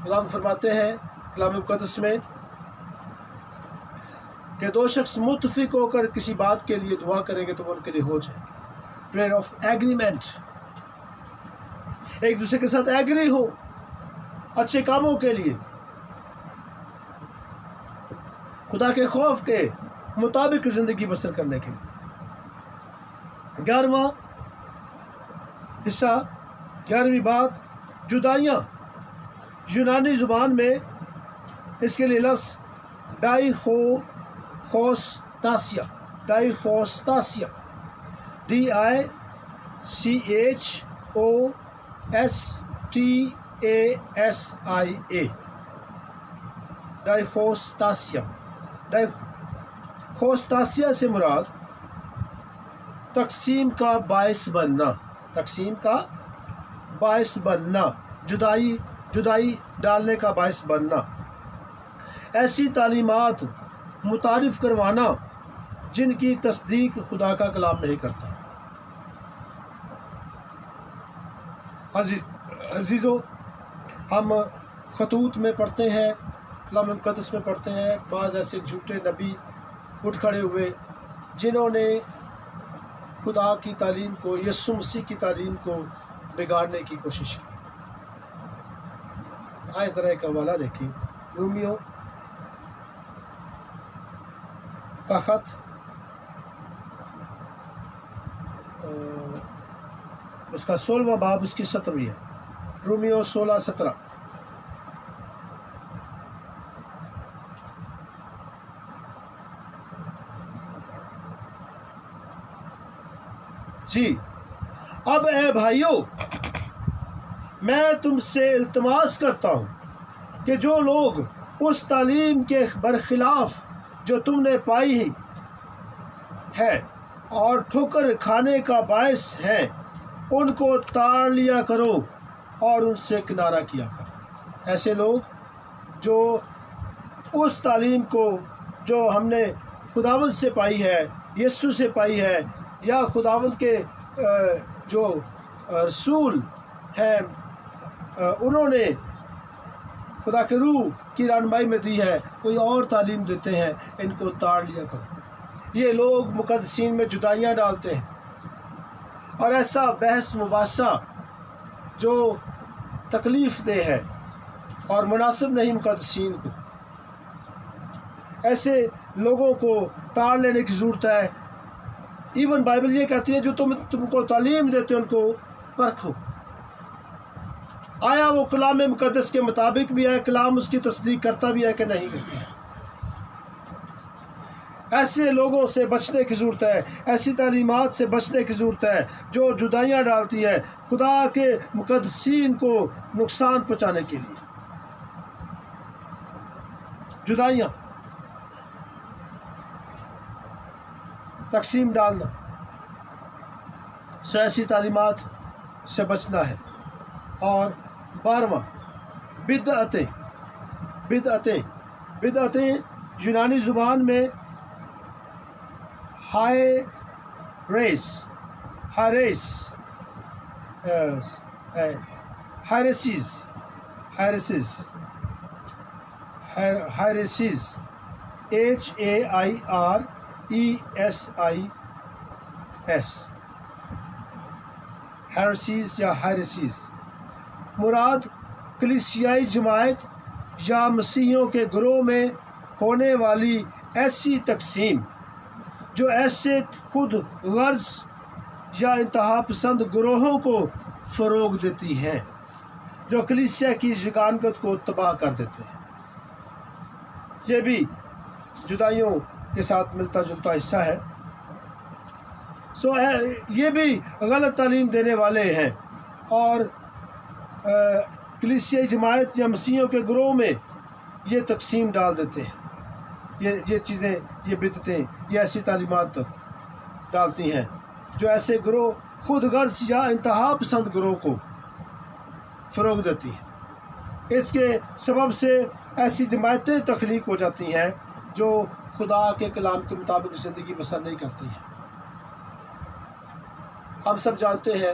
خدا فرماتے ہیں کلام مقدس میں کہ دو شخص متفق ہو کر کسی بات کے لیے دعا کریں گے تو وہ ان کے لیے ہو جائے گی۔ پریئر آف ایگریمنٹ، ایک دوسرے کے ساتھ ایگری ہو اچھے کاموں کے لیے، خدا کے خوف کے مطابق زندگی بسر کرنے کے لیے۔ 11واں حصہ، 11ویں بات جدائیاں یونانی زبان میں اس کے لیے لفظ ڈائیخوستاسیا ڈائیخوستاسیا سے مراد تقسیم کا باعث بننا، جدائی ڈالنے کا باعث بننا، ایسی تعلیمات متعارف کروانا جن کی تصدیق خدا کا کلام نہیں کرتا۔ عزیزو، ہم خطوط میں پڑھتے ہیں، کلام مقدس میں پڑھتے ہیں، بعض ایسے جھوٹے نبی اٹھ کھڑے ہوئے جنہوں نے خدا کی تعلیم کو، یسوع مسیح کی تعلیم کو بگاڑنے کی کوشش کی۔ آئے ذرا ایک حوالہ دیکھیں، رومیو کا خط اس کا 16واں باب اس کی 17ویں ہے، رومیو 16:17۔ جی، اب اے بھائیو، میں تم سے التماس کرتا ہوں کہ جو لوگ اس تعلیم کے برخلاف جو تم نے پائی ہے اور ٹھوکر کھانے کا باعث ہیں، ان کو تاڑ لیا کرو اور ان سے کنارہ کیا کرو۔ ایسے لوگ جو اس تعلیم کو جو ہم نے خداوند سے پائی ہے، یسوع سے پائی ہے، یا خداوند کے جو رسول ہیں انہوں نے خدا کے روح کی رہنمائی میں دی ہے، کوئی اور تعلیم دیتے ہیں، ان کو تاڑ لیا کرو۔ یہ لوگ مقدسین میں جدائیاں ڈالتے ہیں، اور ایسا بحث مباحثہ جو تکلیف دہ ہے اور مناسب نہیں مقدسین کو، ایسے لوگوں کو تاڑ لینے کی ضرورت ہے۔ ایون بائبل یہ کہتی ہے جو تم کو تعلیم دیتے ان کو پرکھو، آیا وہ کلام مقدس کے مطابق بھی ہے، کلام اس کی تصدیق کرتا بھی ہے کہ نہیں کرتا ہے۔ ایسے لوگوں سے بچنے کی ضرورت ہے، ایسی تعلیمات سے بچنے کی ضرورت ہے جو جدائیاں ڈالتی ہے خدا کے مقدسین کو نقصان پہنچانے کے لیے۔ جدائیاں، تقسیم ڈالنا، ایسی تعلیمات سے بچنا ہے۔ اور 12واں، بدعتیں یونانی زبان میں ہیریسیز یا ہیریسیز مراد کلیسیائی جماعت یا مسیحیوں کے گروہ میں ہونے والی ایسی تقسیم جو ایسے خود غرض یا انتہا پسند گروہوں کو فروغ دیتی ہیں، جو کلیسیا کی یگانگت کو تباہ کر دیتے ہیں۔ یہ بھی جدائیوں کے ساتھ ملتا جلتا حصہ ہے۔ یہ بھی غلط تعلیم دینے والے ہیں اور کلیسیائی جماعت یا مسیحیوں کے گروہ میں یہ تقسیم ڈال دیتے ہیں، یہ چیزیں، یہ بدعتیں، یہ ایسی تعلیمات ڈالتی ہیں جو ایسے گروہ خود غرض یا انتہا پسند گروہ کو فروغ دیتی ہیں۔ اس کے سبب سے ایسی جماعتیں تخلیق ہو جاتی ہیں جو خدا کے کلام کے مطابق زندگی بسر نہیں کرتی ہیں۔ ہم سب جانتے ہیں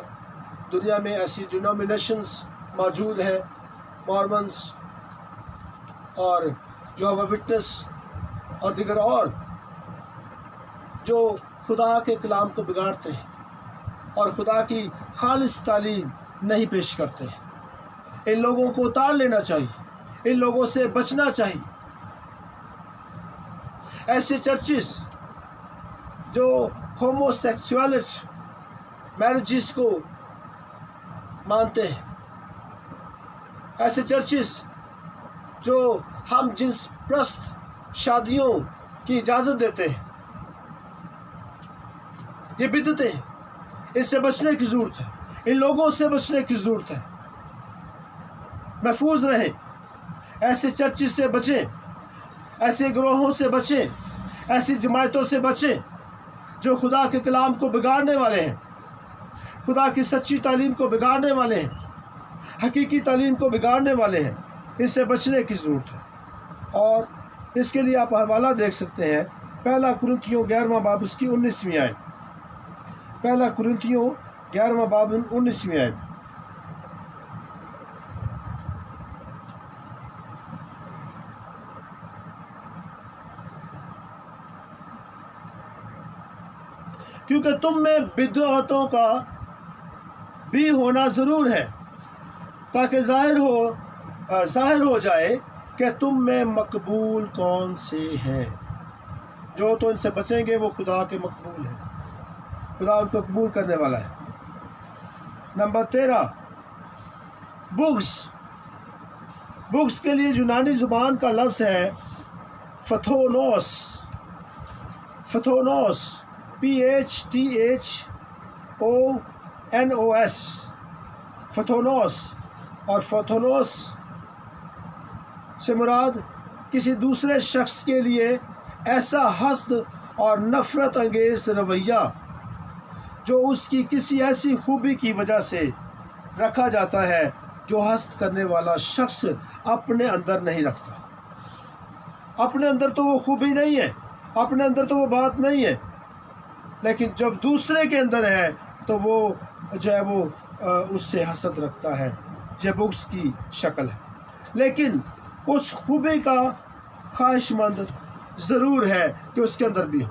دنیا میں ایسی ڈینومینیشنز موجود ہیں، مارمنز اور یہوہ وٹنس اور دیگر اور، جو خدا کے کلام کو بگاڑتے ہیں اور خدا کی خالص تعلیم نہیں پیش کرتے ہیں۔ ان لوگوں کو اتار لینا چاہیے، ان لوگوں سے بچنا چاہیے۔ ایسے چرچز جو ہومو سیکسولیٹ میرجز کو مانتے ہیں ایسے چرچز جو ہم جنس پرست شادیوں کی اجازت دیتے ہیں، یہ بدعتیں ہیں، اس سے بچنے کی ضرورت ہے، ان لوگوں سے بچنے کی ضرورت ہے۔ محفوظ رہیں، ایسے چرچز سے بچیں، ایسے گروہوں سے بچیں، ایسی جماعتوں سے بچیں جو خدا کے کلام کو بگاڑنے والے ہیں، خدا کی سچی تعلیم کو بگاڑنے والے ہیں، حقیقی تعلیم کو بگاڑنے والے ہیں۔ اس سے بچنے کی ضرورت ہے، اور اس کے لیے آپ حوالہ دیکھ سکتے ہیں، پہلا کرنتھیوں 11واں باب اس کی 19ویں آیت۔ پہلا کرنتھیوں 11واں باب 19ویں آیت۔ کیونکہ تم میں بدعتوں کا بھی ہونا ضرور ہے، تاکہ ظاہر ہو جائے کہ تم میں مقبول کون سے ہیں۔ جو تو ان سے بچیں گے وہ خدا کے مقبول ہیں، خدا ان کو قبول کرنے والا ہے۔ نمبر 13، بغض کے لیے یونانی زبان کا لفظ ہے فتھونوس، PHTHONOS، فتھونوس۔ اور فتھونوس سے مراد کسی دوسرے شخص کے لیے ایسا حسد اور نفرت انگیز رویہ جو اس کی کسی ایسی خوبی کی وجہ سے رکھا جاتا ہے جو حسد کرنے والا شخص اپنے اندر نہیں رکھتا۔ اپنے اندر تو وہ خوبی نہیں ہے، اپنے اندر تو وہ بات نہیں ہے، لیکن جب دوسرے کے اندر ہے تو وہ جو ہے وہ اس سے حسد رکھتا ہے۔ یہ بغض کی شکل ہے، لیکن اس خوبی کا خواہش مند ضرور ہے کہ اس کے اندر بھی ہو۔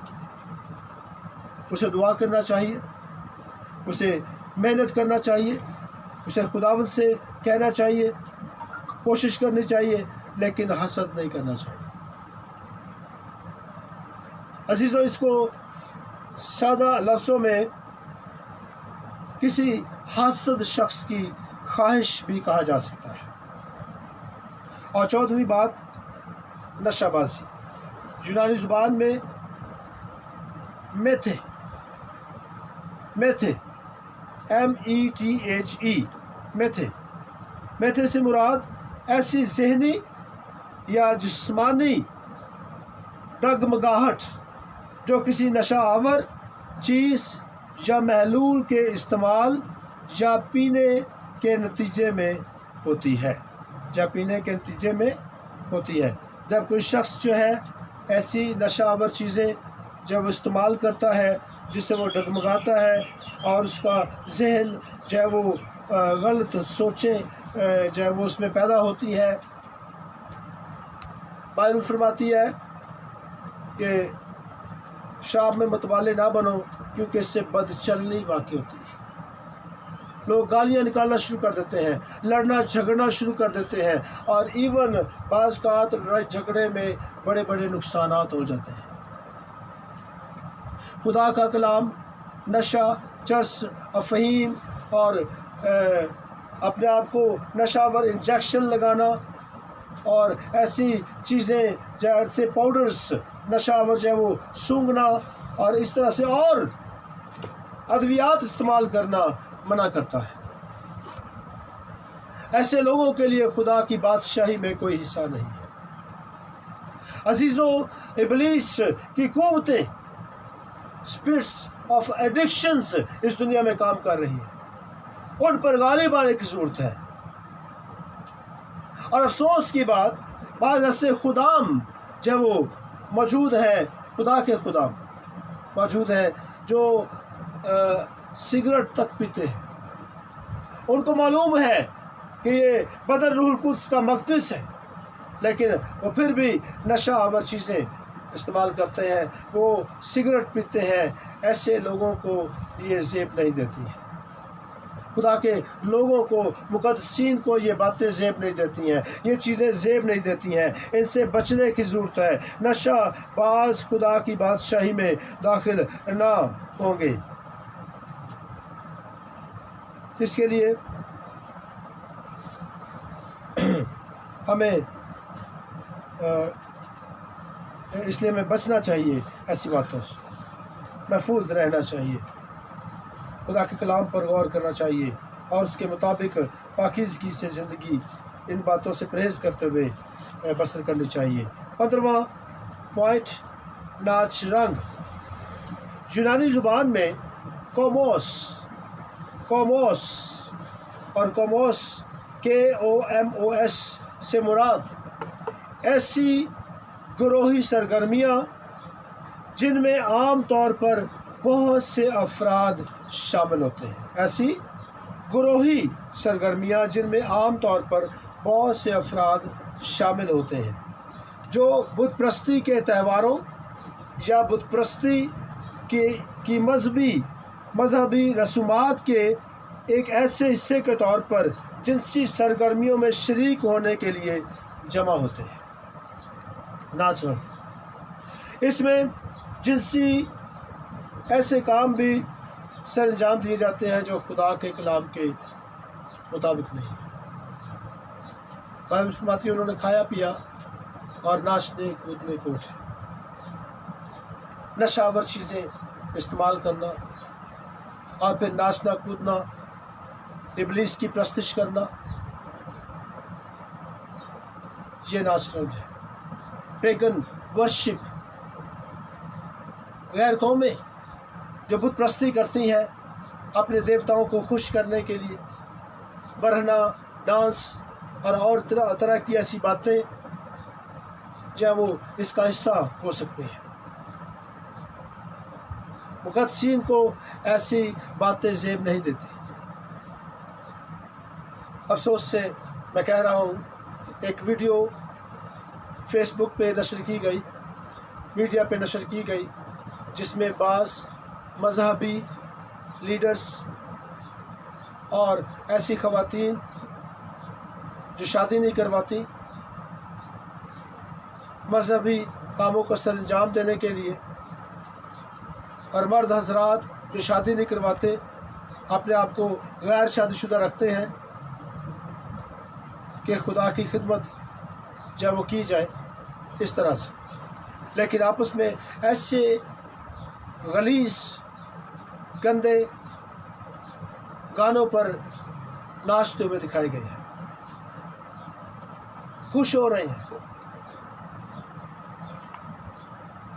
اسے دعا کرنا چاہیے، اسے محنت کرنا چاہیے، اسے خداوند سے کہنا چاہیے، کوشش کرنی چاہیے، لیکن حسد نہیں کرنا چاہیے۔ عزیزو، اس کو سادہ لفظوں میں کسی حاسد شخص کی خواہش بھی کہا جا سکتا ہے۔ اور 14ویں بات، نشہ بازی۔ یونانی زبان میں میتھے میتھے سے مراد ایسی ذہنی یا جسمانی ڈگمگاہٹ جو کسی نشہ آور چیز یا محلول کے استعمال یا پینے کے نتیجے میں ہوتی ہے، جب کوئی شخص جو ہے ایسی نشہ آور چیزیں جب استعمال کرتا ہے جس سے وہ ڈگمگاتا ہے اور اس کا ذہن جو ہے وہ غلط سوچیں جو ہے وہ اس میں پیدا ہوتی ہے۔ بائبل فرماتی ہے کہ شراب میں متوالے نہ بنو، کیونکہ اس سے بد چلنی واقع ہوتی ہے۔ لوگ گالیاں نکالنا شروع کر دیتے ہیں، لڑنا جھگڑنا شروع کر دیتے ہیں، اور ایون بعض اوقات لڑائی جھگڑے میں بڑے بڑے نقصانات ہو جاتے ہیں۔ خدا کا کلام، نشہ، چرس، افہیم اور اپنے آپ کو نشہ ور انجیکشن لگانا اور ایسی چیزیں جیسے پاؤڈرز نشہ ور جو ہے وہ سونگھنا اور اس طرح سے اور ادویات استعمال کرنا منع کرتا ہے۔ ایسے لوگوں کے لیے خدا کی بادشاہی میں کوئی حصہ نہیں ہے۔ عزیزوں، ابلیس کی قوتیں، اسپرٹس آف ایڈکشنز اس دنیا میں کام کر رہی ہیں، ان پر غالب آنے کی ضرورت ہے۔ اور افسوس کی بات، بعض ایسے خدام جب وہ موجود ہیں، خدا کے خدام موجود ہیں جو سگریٹ تک پیتے ہیں۔ ان کو معلوم ہے کہ یہ بدن روح القدس کا مقدس ہے، لیکن وہ پھر بھی نشہ آور چیزیں استعمال کرتے ہیں، وہ سگریٹ پیتے ہیں۔ ایسے لوگوں کو یہ زیب نہیں دیتی ہے۔ خدا کے لوگوں کو، مقدسین کو یہ باتیں زیب نہیں دیتی ہیں، یہ چیزیں زیب نہیں دیتی ہیں۔ ان سے بچنے کی ضرورت ہے۔ نشہ باز خدا کی بادشاہی میں داخل نہ ہوں گے۔ اس کے لیے ہمیں اس لیے ہمیں بچنا چاہیے، ایسی باتوں سے محفوظ رہنا چاہیے، خدا کے کلام پر غور کرنا چاہیے اور اس کے مطابق پاکیزگی سے زندگی ان باتوں سے پرہیز کرتے ہوئے بسر کرنی چاہیے۔ 15واں پوائنٹ، ناچ رنگ۔ یونانی زبان میں کوموس اور کوموس KOMOS سے مراد ایسی گروہی سرگرمیاں جن میں عام طور پر بہت سے افراد شامل ہوتے ہیں، ایسی گروہی سرگرمیاں جن میں عام طور پر بہت سے افراد شامل ہوتے ہیں، جو بت پرستی کے تہواروں یا بت پرستی کی مذہبی رسومات کے ایک ایسے حصے کے طور پر جنسی سرگرمیوں میں شریک ہونے کے لیے جمع ہوتے ہیں۔ ناچ رنگ، اس میں جنسی ایسے کام بھی سر انجام دیے جاتے ہیں جو خدا کے کلام کے مطابق نہیں۔ بائبل فرماتی ہے انہوں نے کھایا پیا اور ناچنے کودنے کو اٹھے۔ نشہ آور چیزیں استعمال کرنا اور پھر ناچنا کودنا، ابلیس کی پرستش کرنا، یہ ناچ رنگ ہے۔ پیگن ورشپ، غیر قومیں جو بت پرستی کرتی ہیں اپنے دیوتاؤں کو خوش کرنے کے لیے، برہنہ، ڈانس اور طرح کی ایسی باتیں جو وہ اس کا حصہ ہو سکتے ہیں۔ مقدسین کو ایسی باتیں زیب نہیں دیتی۔ افسوس سے میں کہہ رہا ہوں، ایک ویڈیو فیس بک پہ نشر کی گئی، میڈیا پہ نشر کی گئی، جس میں بعض مذہبی لیڈرز اور ایسی خواتین جو شادی نہیں کرواتی، مذہبی کاموں کو سر انجام دینے کے لیے، اور مرد حضرات جو شادی نہیں کرواتے اپنے آپ کو غیر شادی شدہ رکھتے ہیں کہ خدا کی خدمت جب وہ کی جائے اس طرح سے، لیکن آپس میں ایسے غلیظ گندے گانوں پر ناچتے ہوئے دکھائے گئے ہیں، خوش ہو رہے ہیں۔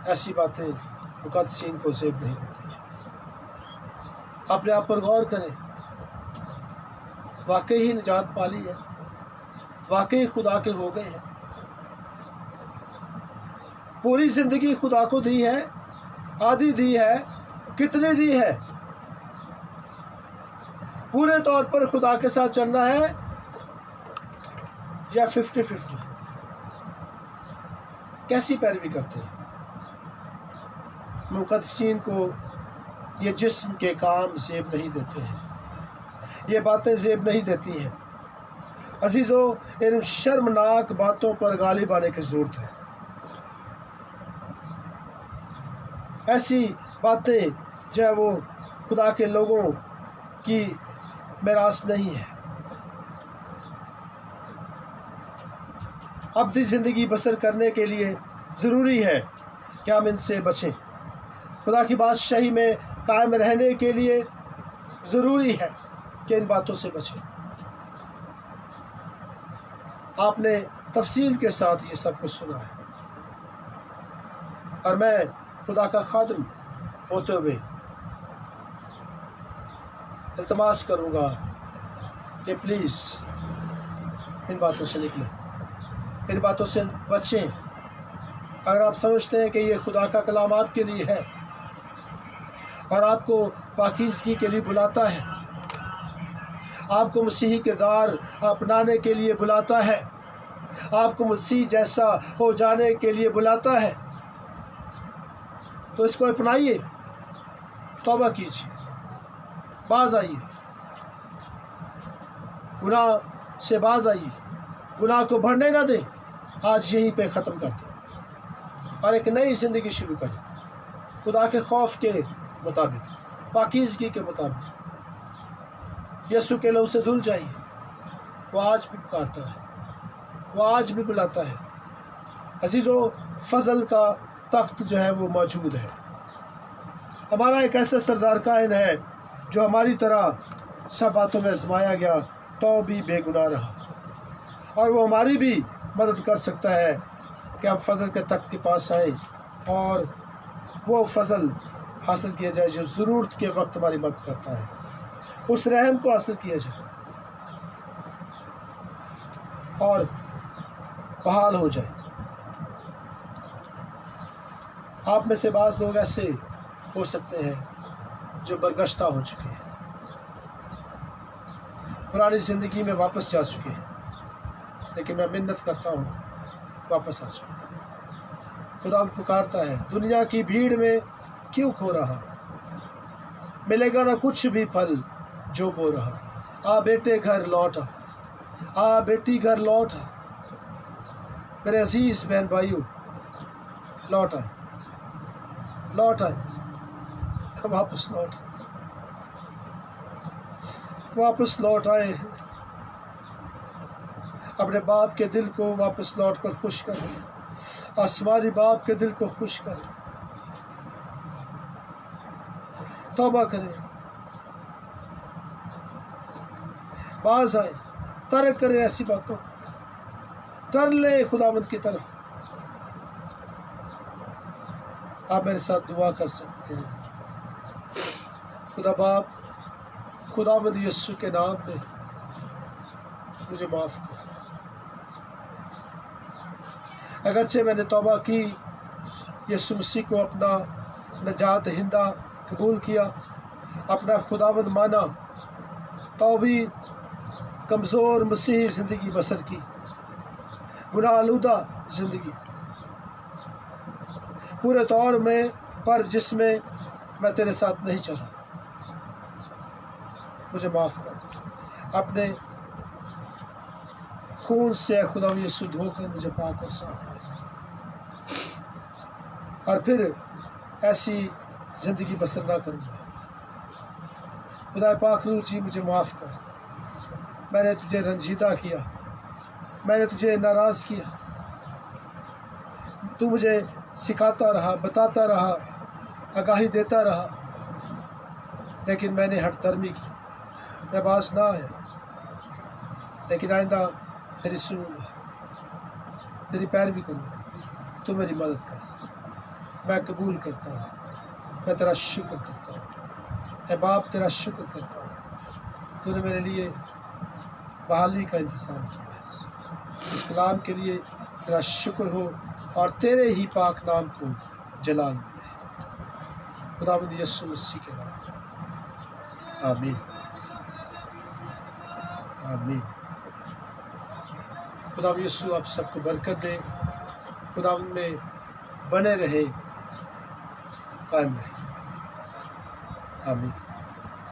ایسی باتیں مقدسین کو زیب نہیں دیتی ہیں۔ اپنے آپ پر غور کریں، واقعی ہی نجات پالی ہے، واقعی خدا کے ہو گئے ہیں، پوری زندگی خدا کو دی ہے، آدھی دی ہے، کتنی دی ہے؟ پورے طور پر خدا کے ساتھ چلنا ہے یا 50-50؟ کیسی پیروی کرتے ہیں؟ مقدسین کو یہ جسم کے کام زیب نہیں دیتے ہیں، یہ باتیں زیب نہیں دیتی ہیں۔ عزیزو، ان شرمناک باتوں پر غالب آنے کی ضرورت ہے۔ ایسی باتیں جو وہ خدا کے لوگوں کی میراث نہیں ہے۔ ابدی زندگی بسر کرنے کے لیے ضروری ہے کہ ہم ان سے بچیں۔ خدا کی بادشاہی میں قائم رہنے کے لیے ضروری ہے کہ ان باتوں سے بچیں۔ آپ نے تفصیل کے ساتھ یہ سب کچھ سنا ہے، اور میں خدا کا خادم ہوتے ہوئے التماس کروں گا کہ پلیز ان باتوں سے نکلیں، ان باتوں سے بچیں۔ اگر آپ سمجھتے ہیں کہ یہ خدا کا کلام آپ کے لیے ہے اور آپ کو پاکیزگی کے لیے بلاتا ہے، آپ کو مسیحی کردار اپنانے کے لیے بلاتا ہے، آپ کو مسیح جیسا ہو جانے کے لیے بلاتا ہے، تو اس کو اپنائیے، توبہ کیجیے، باز آئیے، گناہ سے باز آئیے، گناہ کو بڑھنے نہ دیں، آج یہیں پہ ختم کر دیں اور ایک نئی زندگی شروع کریں، خدا کے خوف کے مطابق، پاکیزگی کے مطابق۔ یسوع کے لہو سے دھل جائیے، وہ آج بھی پکارتا ہے۔ وہ آج بھی بلاتا ہے۔ عزیزو، فضل کا تخت جو ہے وہ موجود ہے۔ ہمارا ایک ایسا سردار کائن ہے جو ہماری طرح سب باتوں میں آزمایا گیا تو بھی بے گناہ رہا، اور وہ ہماری بھی مدد کر سکتا ہے کہ ہم فضل کے تخت کے پاس آئیں اور وہ فضل حاصل کیا جائے جو ضرورت کے وقت ہماری مدد کرتا ہے، اس رحم کو حاصل کیا جائے اور بحال ہو جائے۔ آپ میں سے بعض لوگ ایسے ہو سکتے ہیں جو برگشتہ ہو چکے ہیں، پرانی زندگی میں واپس جا چکے ہیں، لیکن میں منت کرتا ہوں واپس آ جاؤ۔ خدا پکارتا ہے، دنیا کی بھیڑ میں کیوں کھو رہا، ملے گا نہ کچھ بھی پھل جو بو رہا۔ آ بیٹے گھر لوٹ آ بیٹی گھر لوٹ آ، میرے عزیز بہن بھائیو، لوٹ آئے، لوٹ آئے، واپس لوٹ آئے، واپس لوٹ آئے، اپنے باپ کے دل کو واپس لوٹ کر خوش کریں، آسمانی باپ کے دل کو خوش کریں، توبہ کریں، باز آئیں، ترک کریں ایسی باتوں، ٹر لیں خداوند کی طرف۔ آپ میرے ساتھ دعا کر سکتے ہیں۔ خدا باپ، خداوند یسوع کے نام میں مجھے معاف کر۔ اگرچہ میں نے توبہ کی، یسوع مسیح کو اپنا نجات دہندہ قبول کیا، اپنا خداوند مانا، تو بھی کمزور مسیحی زندگی بسر کی، گناہ آلودہ زندگی پورے طور میں، پر جس میں میں تیرے ساتھ نہیں چلا، مجھے معاف کر۔ اپنے خون سے خدا یسوع دھو کر مجھے پاک اور صاف کر، اور پھر ایسی زندگی بسر نہ کروں گا۔ خدا پاک روح جی مجھے معاف کر، میں نے تجھے رنجیدہ کیا، میں نے تجھے ناراض کیا، تو مجھے سکھاتا رہا، بتاتا رہا، آگاہی دیتا رہا، لیکن میں نے ہٹ درمی کی، میں باز نہ آیا، لیکن آئندہ تیری سنوں گا، تیری پیروی کروں گا، تو میری مدد کر، میں قبول کرتا ہوں، میں تیرا شکر کرتا ہوں، اے باپ تیرا شکر کرتا ہوں، تو نے میرے لیے بحالی کا انتظام کیا ہے۔ اس کلام کے لیے تیرا شکر ہو، اور تیرے ہی پاک نام کو جلال ملے، خداوند یسوع مسیح کے نام میں، آمین، آمین۔ خداوند یسوع آپ سب کو برکت دے، خداوند میں بنے رہے، قائم رہے، آمین۔